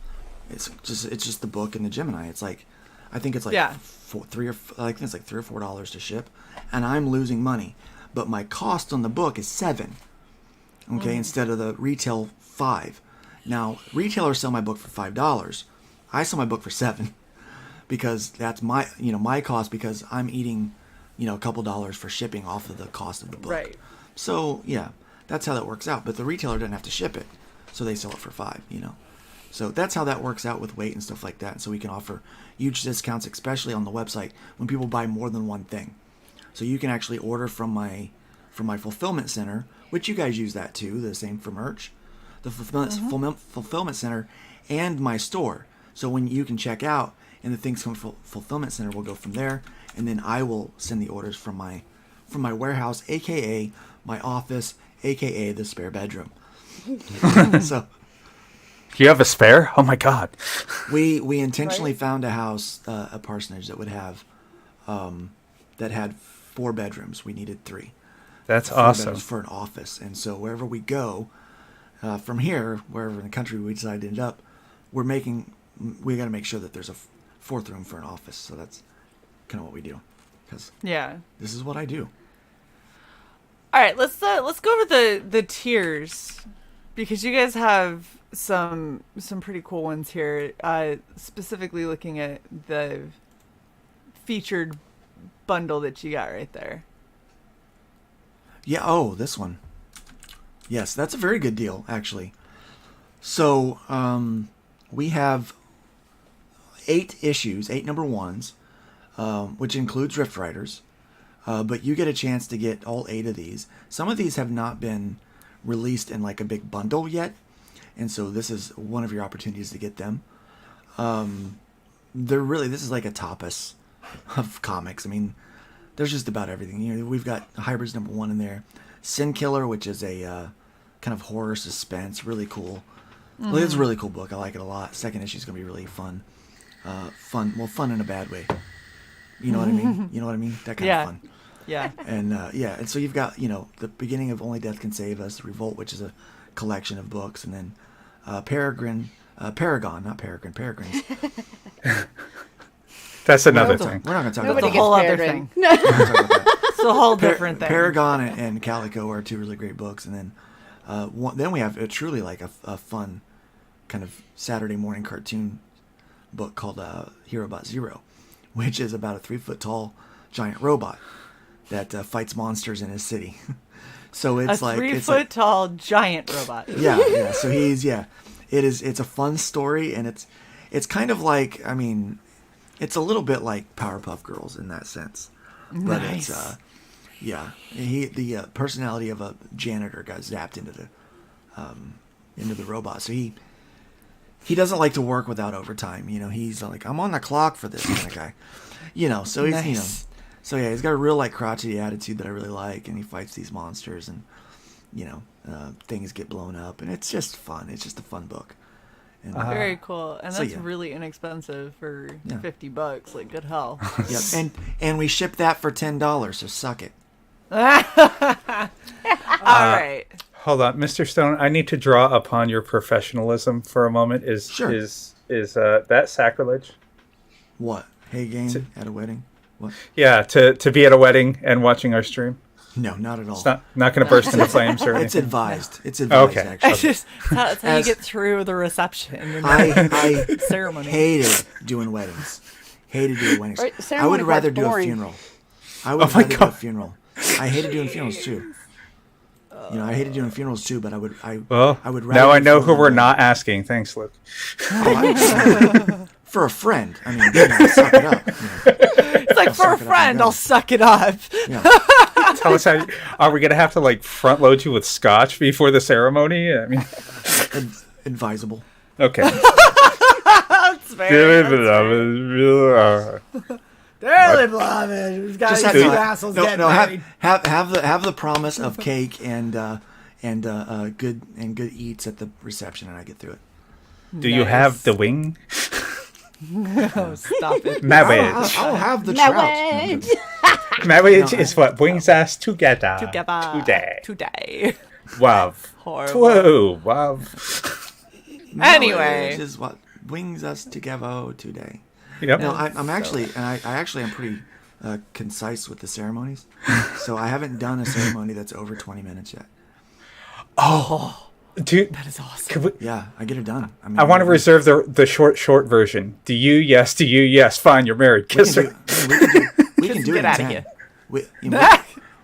it's just the book and the Gemini. It's like, I think it's like $3 or $4 to ship, and I'm losing money. But my cost on the book is $7, instead of the retail $5. Now, retailers sell my book for $5. I sell my book for $7 because that's my my cost, because I'm eating a couple dollars for shipping off of the cost of the book. Right. So yeah, that's how that works out. But the retailer doesn't have to ship it, so they sell it for $5. So that's how that works out with weight and stuff like that. And so we can offer huge discounts, especially on the website when people buy more than one thing. So you can actually order from my fulfillment center, which you guys use that too. The same for merch, the fulfillment center, and my store. So when you can check out and the things from fulfillment center will go from there, and then I will send the orders from my warehouse, aka my office, aka the spare bedroom. So you have a spare? Oh my god. We intentionally found a house, a parsonage that would have that had 4 bedrooms. We needed 3. That's 4 awesome. bedrooms for an office. And so wherever we go from here, wherever in the country we decide to end up, we got to make sure that there's a 4th room for an office. So that's kind of what we do, because this is what I do. All right, let's go over the tiers, because you guys have some pretty cool ones here. Specifically looking at the featured bundle that you got right there. Yeah. Oh, this one. Yes, that's a very good deal, actually. So we have 8 issues, 8 number ones, which includes Rift Riders. But you get a chance to get all 8 of these. Some of these have not been released in like a big bundle yet, and so this is one of your opportunities to get them. This is like a tapas of comics. I mean, there's just about everything. You know, we've got Hybrids number 1 in there, Sin Killer, which is a kind of horror suspense, really cool. Well, it's a really cool book. I like it a lot. Second issue is gonna be really fun. Fun in a bad way. You know what I mean? You know what I mean? That kind of fun. Yeah. And so you've got, the beginning of Only Death Can Save Us, Revolt, which is a collection of books, and then Paragon, not Peregrine, Peregrines. That's another thing. We're not going to talk Nobody about a whole other Peregrine. thing. that. We're not gonna talk about that. It's a whole different thing. Paragon and Calico are 2 really great books, and then then we have truly like a fun kind of Saturday morning cartoon book called Hero Bot Zero, which is about a 3-foot tall giant robot that fights monsters in his city. So it's a like 3-foot tall giant robot. yeah. So it's a fun story, and it's kind of like, I mean, it's a little bit like Powerpuff Girls in that sense, but Nice. it's the personality of a janitor got zapped into the robot, so he doesn't like to work without overtime. He's like, I'm on the clock for this kind of guy. So he's Nice. So yeah, he's got a real like crotchety attitude that I really like, and he fights these monsters, and things get blown up, and it's just fun. It's just a fun book. And, Very cool. And So, that's yeah. really inexpensive for Yeah. $50. Like, good hell. yep. And we ship that for $10, so suck it. All right. Hold on, Mr. Stone. I need to draw upon your professionalism for a moment. Sure. Is that sacrilege? What? Hey, game at a wedding? What? Yeah, to be at a wedding and watching our stream. No, not at all. It's not going to burst into flames or anything. It's advised. It's advised, Okay. actually. It's just that's how you As- get through the reception and I the ceremony. hated doing weddings. Hated doing weddings. Right, I ceremony would rather part's do a boring. funeral. I would my rather do a God. funeral. I hated doing funerals too. I hated doing funerals too, but I would Well, rather now I do know who funeral we're than- not asking. Thanks, Luke. For a friend. I mean, suck it up. It's like, for a suck it up and friend, go. I'll suck it up. Yeah. Tell us how. Are we going to have to like front load you with scotch before the ceremony? I mean, Advisable. okay. That's fair. Dearly beloved, we've got Just these have, two assholes no, getting no, married. have the promise of cake and good eats at the reception, and I get through it. Do you have the wing? Oh, stop it. Marriage. I'll have the Now trout. wait. Marriage No, is what brings us together. Together. Today. Wow. Horrible. Whoa. Wow. Anyway. Marriage is what brings us together today. Yep. No, I'm actually, and I actually am pretty concise with the ceremonies. So I haven't done a ceremony that's over 20 minutes yet. Dude, That is awesome. could we, Yeah, I get it done. mean, I want to reserve the short version. Do you? Yes. Do you? Yes. Fine. You're married. We can Kiss do, her. we can do it Get in outta 10. here.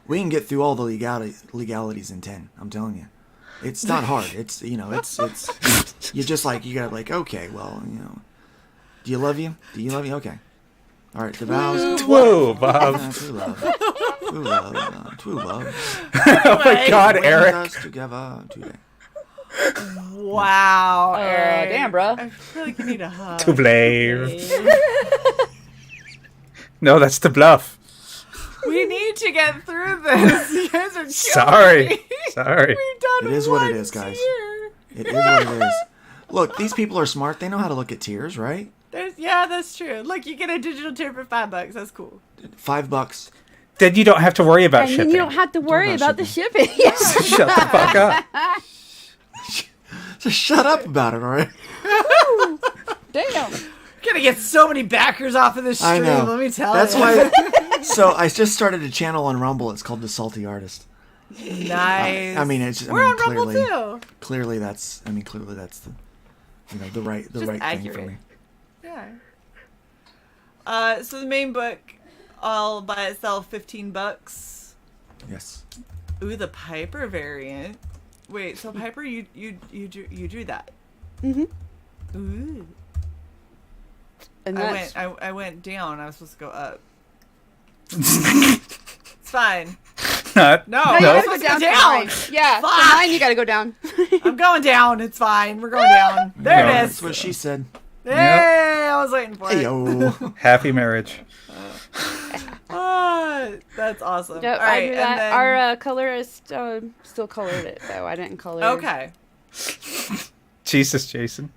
We can get through all the legalities in 10. I'm telling you. It's not hard. It's you just like, you got like, okay, well, do you love you? Do you love you? Okay. All right, the vows. Whoa, Bob. True love. True love. True love. Oh my God, Bring Eric. us together today. Wow, Eric. damn, bro. I feel like you need a hug. To blame. No, that's the bluff. We need to get through this. You guys are killing Sorry. me. Sorry. We've done It is what it one is, guys. tier. It is what it is. Look, these people are smart. They know how to look at tears, right? Yeah, that's true. Look, you get a digital tier for $5. That's cool. $5. Then you don't have to worry about And then shipping. you don't have to worry about about the shipping. Yeah. Shut the fuck up. Just shut up about it, all right? Damn. Gonna get so many backers off of this I stream. know. Let me tell That's you. why. So I just started a channel on Rumble. It's called The Salty Artist. Nice. I mean, it's just, We're on Rumble too. Clearly, that's the the right thing for accurate. me. Yeah. So the main book, all by itself, $15. Yes. Ooh, the Piper variant. Wait, so Piper, you drew that? Ooh. And that's I went down. I was supposed to go up. It's fine. Not- No, No, I'm you gotta supposed go to go down. down. For mine. Yeah, Fuck. for mine you gotta go down. I'm going down. It's fine. We're going down. There No. it That's is. what she said. Hey, I was waiting for it. Hey, yo. Happy marriage. Ah, that's awesome. Yep, All I right, do and that. then Our colorist still colored it though. I didn't color. okay. Jesus, Jason.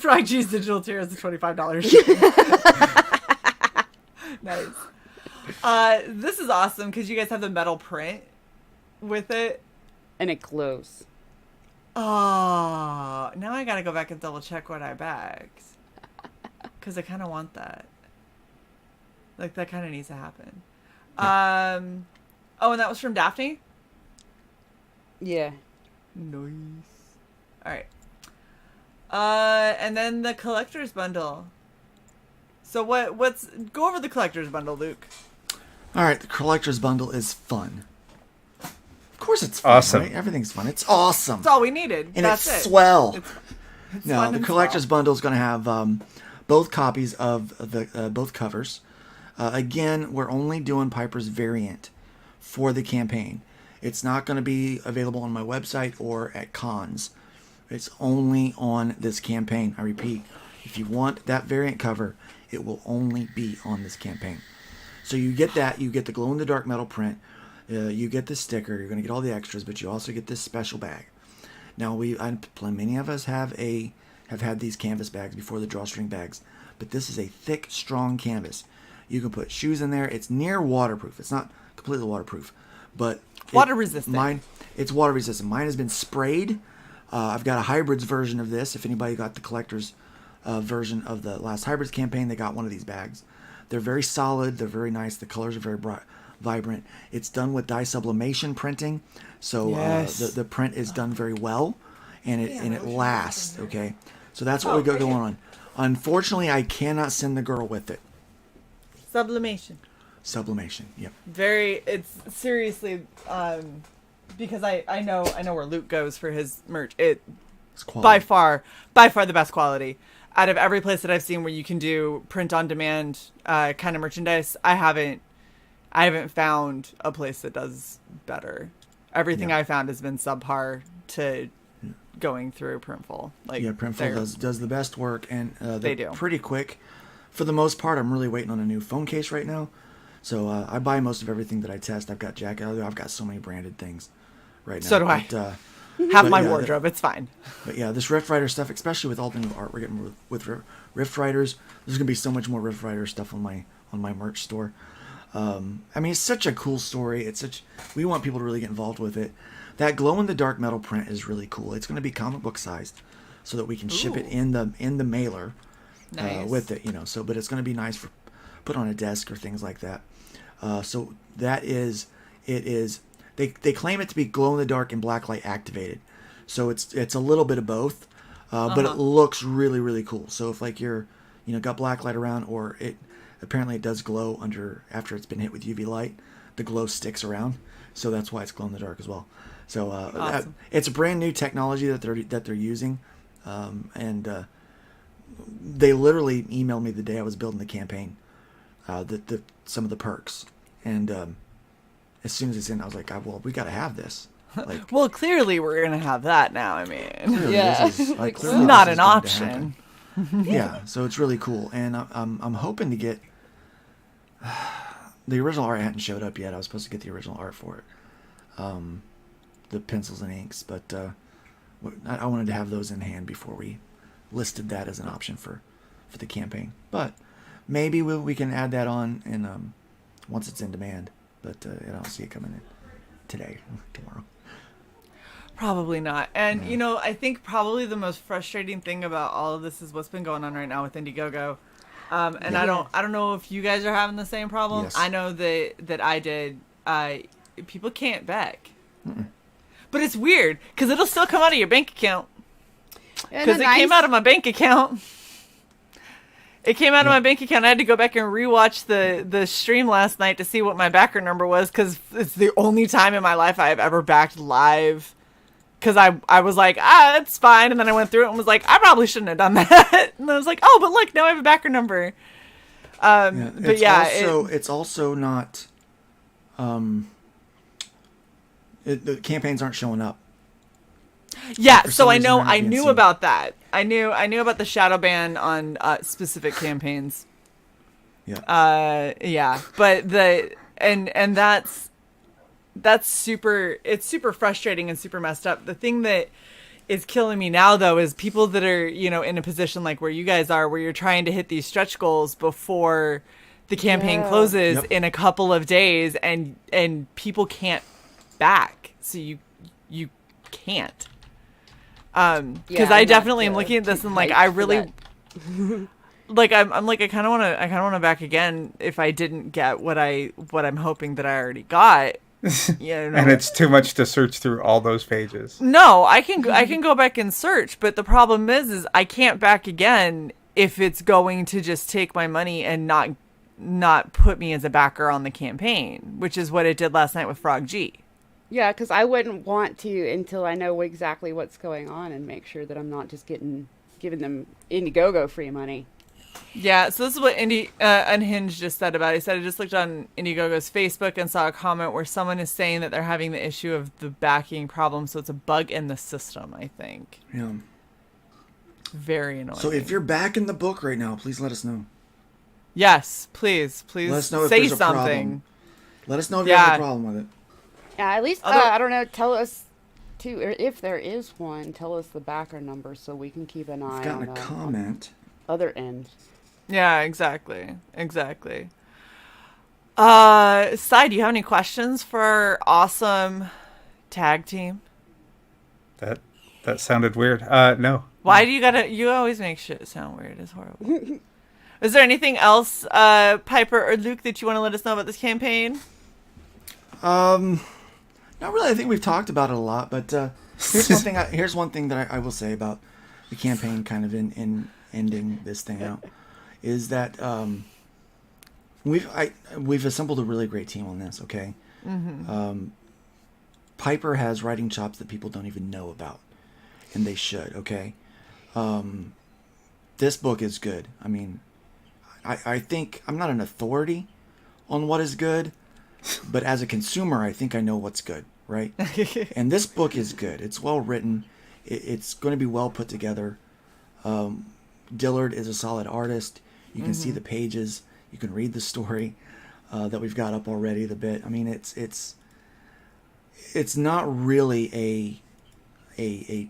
Fried cheese digital tiers is $25. Nice. This is awesome because you guys have the metal print with it. And it glows. Oh, now I gotta go back and double check what I bagged because I kind of want that. Like that kind of needs to happen. Yeah. Oh, and that was from Daphne. Yeah. Nice. All right. And then the collector's bundle. So what's go over the collector's bundle, Luke? All right, the collector's bundle is fun. Of course it's fun, Awesome. right? Everything's fun. It's awesome. That's all we needed. And That's it's it. swell. It's No, fun the and collector's swell. bundle is going to have both copies of the both covers. Again, we're only doing Piper's variant for the campaign. It's not going to be available on my website or at cons. It's only on this campaign. I repeat, if you want that variant cover, it will only be on this campaign. So you get that. You get the glow-in-the-dark metal print. You get the sticker. You're going to get all the extras, but you also get this special bag. Now, many of us have had these canvas bags before, the drawstring bags, but this is a thick, strong canvas. You can put shoes in there. It's near waterproof. It's not completely waterproof, but Water resistant. It's water resistant. Mine has been sprayed. I've got a hybrids version of this. If anybody got the collector's version of the last hybrids campaign, they got one of these bags. They're very solid. They're very nice. The colors are very bright, vibrant. It's done with dye sublimation printing, so Yes. the print is done very well, and it lasts. Okay, so that's what we got going on. Unfortunately, I cannot send the girl with it. Sublimation. Sublimation. Yep. It's seriously because I know where Luke goes for his merch. It's by far the best quality out of every place that I've seen where you can do print on demand kind of merchandise. I haven't found a place that does better. Everything I found has been subpar to going through Printful. Printful does the best work, and they do pretty quick. For the most part, I'm really waiting on a new phone case right now. So I buy most of everything that I test. I've got I've got so many branded things right now. So do I. Have my wardrobe. It's fine. But yeah, this Rift Rider stuff, especially with all the new art we're getting with Rift Riders, there's gonna be so much more Rift Rider stuff on my merch store. I mean, it's such a cool story. We want people to really get involved with it. That glow in the dark metal print is really cool. It's gonna be comic book sized, so that we can ship it in the mailer with it. So, but it's gonna be nice for put on a desk or things like that. So it is. They claim it to be glow in the dark and blacklight activated, so it's a little bit of both, but it looks really, really cool. So if you're got blacklight around, or apparently it does glow after it's been hit with UV light, the glow sticks around, so that's why it's glow in the dark as well. So awesome. It's a brand new technology that they're using, and they literally emailed me the day I was building the campaign, some of the perks, and as soon as it's in, I was like, well, we got to have this. Well, clearly we're gonna have that now. I mean, Yeah. This is, it's clearly not this an is going to option. happen. Yeah, so it's really cool, and I'm hoping to get the original art. Hadn't showed up yet. I was supposed to get the original art for it, the pencils and inks, but I wanted to have those in hand before we listed that as an option for the campaign. But maybe we can add that on and once it's in demand. But I don't see it coming in today, tomorrow. Probably not. And I think probably the most frustrating thing about all of this is what's been going on right now with Indiegogo. And I don't know if you guys are having the same problem. Yes. I know that I did. People can't back. But it's weird because it'll still come out of your bank account. Because it came out of my bank account. It came out of my bank account. I had to go back and rewatch the stream last night to see what my backer number was, because it's the only time in my life I have ever backed live because I was like, it's fine, and then I went through it and was like, I probably shouldn't have done that. And I was like, oh, but look, now I have a backer number. But it's also not. The campaigns aren't showing up. Yeah, For so some I reason know they're not I being knew seen. about that. I knew about the shadow ban on specific campaigns. Yeah. But that's super frustrating and super messed up. The thing that is killing me now though is people that are, in a position like where you guys are, where you're trying to hit these stretch goals before the campaign closes Yep. in a couple of days, and people can't back. So you can't. Because I definitely am looking at this and like I really like I'm like I kind of want to back again if I didn't get what I'm hoping that I already got. And it's too much to search through all those pages. No, I can go back and search, but the problem is I can't back again if it's going to just take my money and not put me as a backer on the campaign, which is what it did last night with Frog G. Yeah, because I wouldn't want to until I know exactly what's going on and make sure that I'm not just giving them Indiegogo free money. Yeah, so this is what Unhinged just said about it. He said, I just looked on Indiegogo's Facebook and saw a comment where someone is saying that they're having the issue of the backing problem, so it's a bug in the system, I think. Yeah. Very annoying. So if you're back in the book right now, please let us know. Yes, please Let us know if say there's a something. problem. Let us know if you have a problem with it. Yeah, at least, I don't know, tell us, too, or if there is one, tell us the backer number so we can keep an eye I've on gotten a comment. other end. Yeah, exactly. Sai, do you have any questions for our awesome tag team? That sounded weird. No. Why do you always make shit sound weird? It's horrible. Is there anything else, Piper or Luke, that you want to let us know about this campaign? Not really. I think we've talked about it a lot, but here's one thing that I will say about the campaign, kind of in ending this thing out, is that we've assembled a really great team on this. Okay, Piper has writing chops that people don't even know about, and they should. Okay, this book is good. I mean, I think I'm not an authority on what is good, but as a consumer, I think I know what's good, right? And this book is good. It's well written. It's going to be well put together. Dillard is a solid artist. You can see the pages. You can read the story that we've got up already. The bit. I mean, it's not really a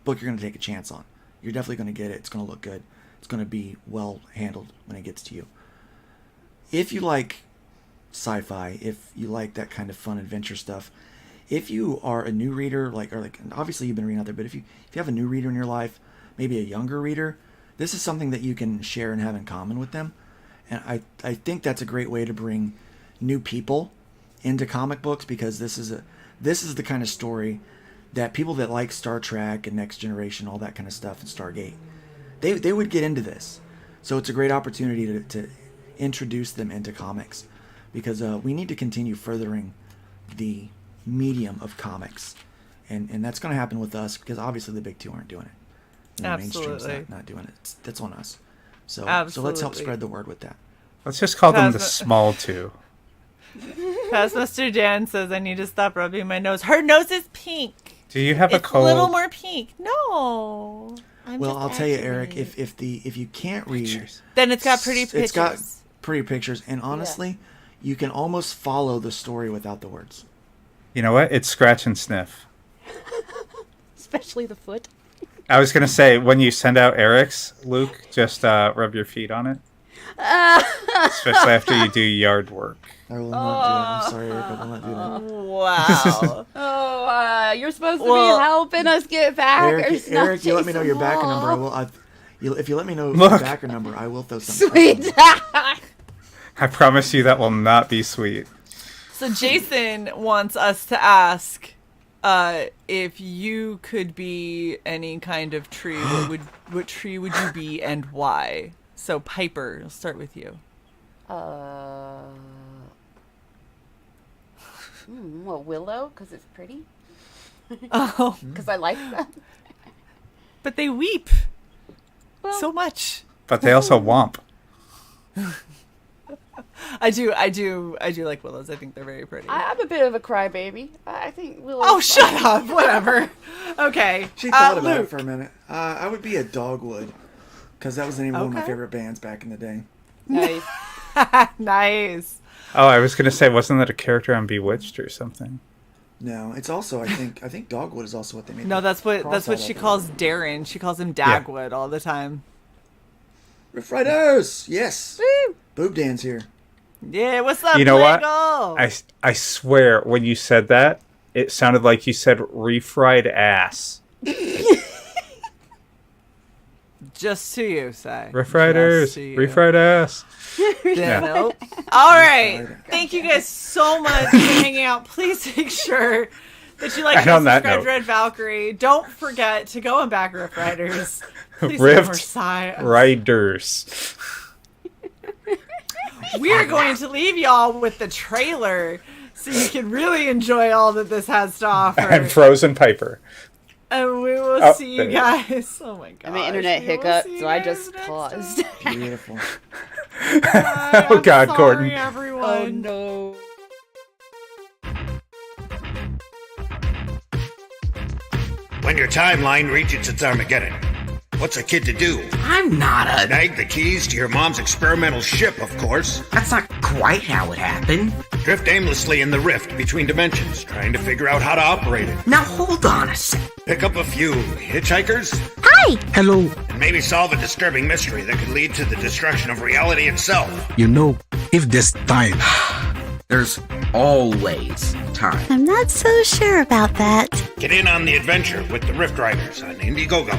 book you're going to take a chance on. You're definitely going to get it. It's going to look good. It's going to be well handled when it gets to you. If you like sci-fi, if you like that kind of fun adventure stuff, if you are a new reader, like obviously you've been reading out there, but if you have a new reader in your life, maybe a younger reader, this is something that you can share and have in common with them. And I think that's a great way to bring new people into comic books, because this is the kind of story that people that like Star Trek and Next Generation, all that kind of stuff, and Stargate, they would get into this. So it's a great opportunity to introduce them into comics, because we need to continue furthering the medium of comics, and that's going to happen with us, because obviously the big two aren't doing it. The mainstream's not doing it. That's on us. So let's help spread the word with that. Let's just call them the small two. Mr. Dan says I need to stop rubbing my nose. Her nose is pink. Do you have a cold? A little more pink. No. I'll tell you, Eric, if you can't read, Pictures. Then it's got pretty pictures. It's got pretty pictures, and honestly, you can almost follow the story without the words. You know what? It's scratch and sniff. Especially the foot. I was gonna say, when you send out Eric's, Luke, just rub your feet on it. Especially after you do yard work. I will not do that. I'm sorry, Eric, I will not do that. Wow. You're supposed to be helping us get back. Eric, you let me know your backer number. I will. If you let me know your backer number, I will throw something. Sweet. I promise you that will not be sweet. So Jason wants us to ask if you could be any kind of tree, what tree would you be and why? So Piper, I'll start with you. Well, willow, because it's pretty. Oh, because I like them. but they weep Well, so much. But they also womp. I do like willows. I think they're very pretty. I'm a bit of a crybaby. I think Willow. Oh, shut up! Whatever. Okay. She thought about it Luke. for a minute. I would be a Dogwood, because that was the name of one of my Okay. favorite bands back in the day. Nice. Nice. Oh, I was gonna say, wasn't that a character on Bewitched or something? No, it's also I think Dogwood is also what they made. No, the that's what cross out she of. calls Darren. She calls him Dagwood all the time. Riff Riders. Yes. Woo! Boob dance here. Yeah, what's up, You know what? Lego? I swear, when you said that, it sounded like you said refried ass. Just to you, say. Refriders, Just to you. refried ass. Yeah. Nope. All right. Thank you guys so much for hanging out. Please make sure that you like And and on that subscribe note- to Red Valkyrie. Don't forget to go and back Rift Riders. Please Rift more sigh. Riders. We are going to leave y'all with the trailer so you can really enjoy all that this has to offer. And Frozen Piper. And we will Oh, see there you you go. guys. Oh my god. I'm an internet hiccup, so I just paused. Beautiful. Oh, God, sorry, Gordon. Everyone. no. When your timeline reaches its Armageddon, what's a kid to do? I'm not a... Snag the keys to your mom's experimental ship, of course. That's not quite how it happened. Drift aimlessly in the rift between dimensions, trying to figure out how to operate it. Now hold on a sec. Pick up a few hitchhikers, Hi! Hello. and maybe solve a disturbing mystery that could lead to the destruction of reality itself. You know, if there's time. There's always time. I'm not so sure about that. Get in on the adventure with the Rift Riders on Indiegogo.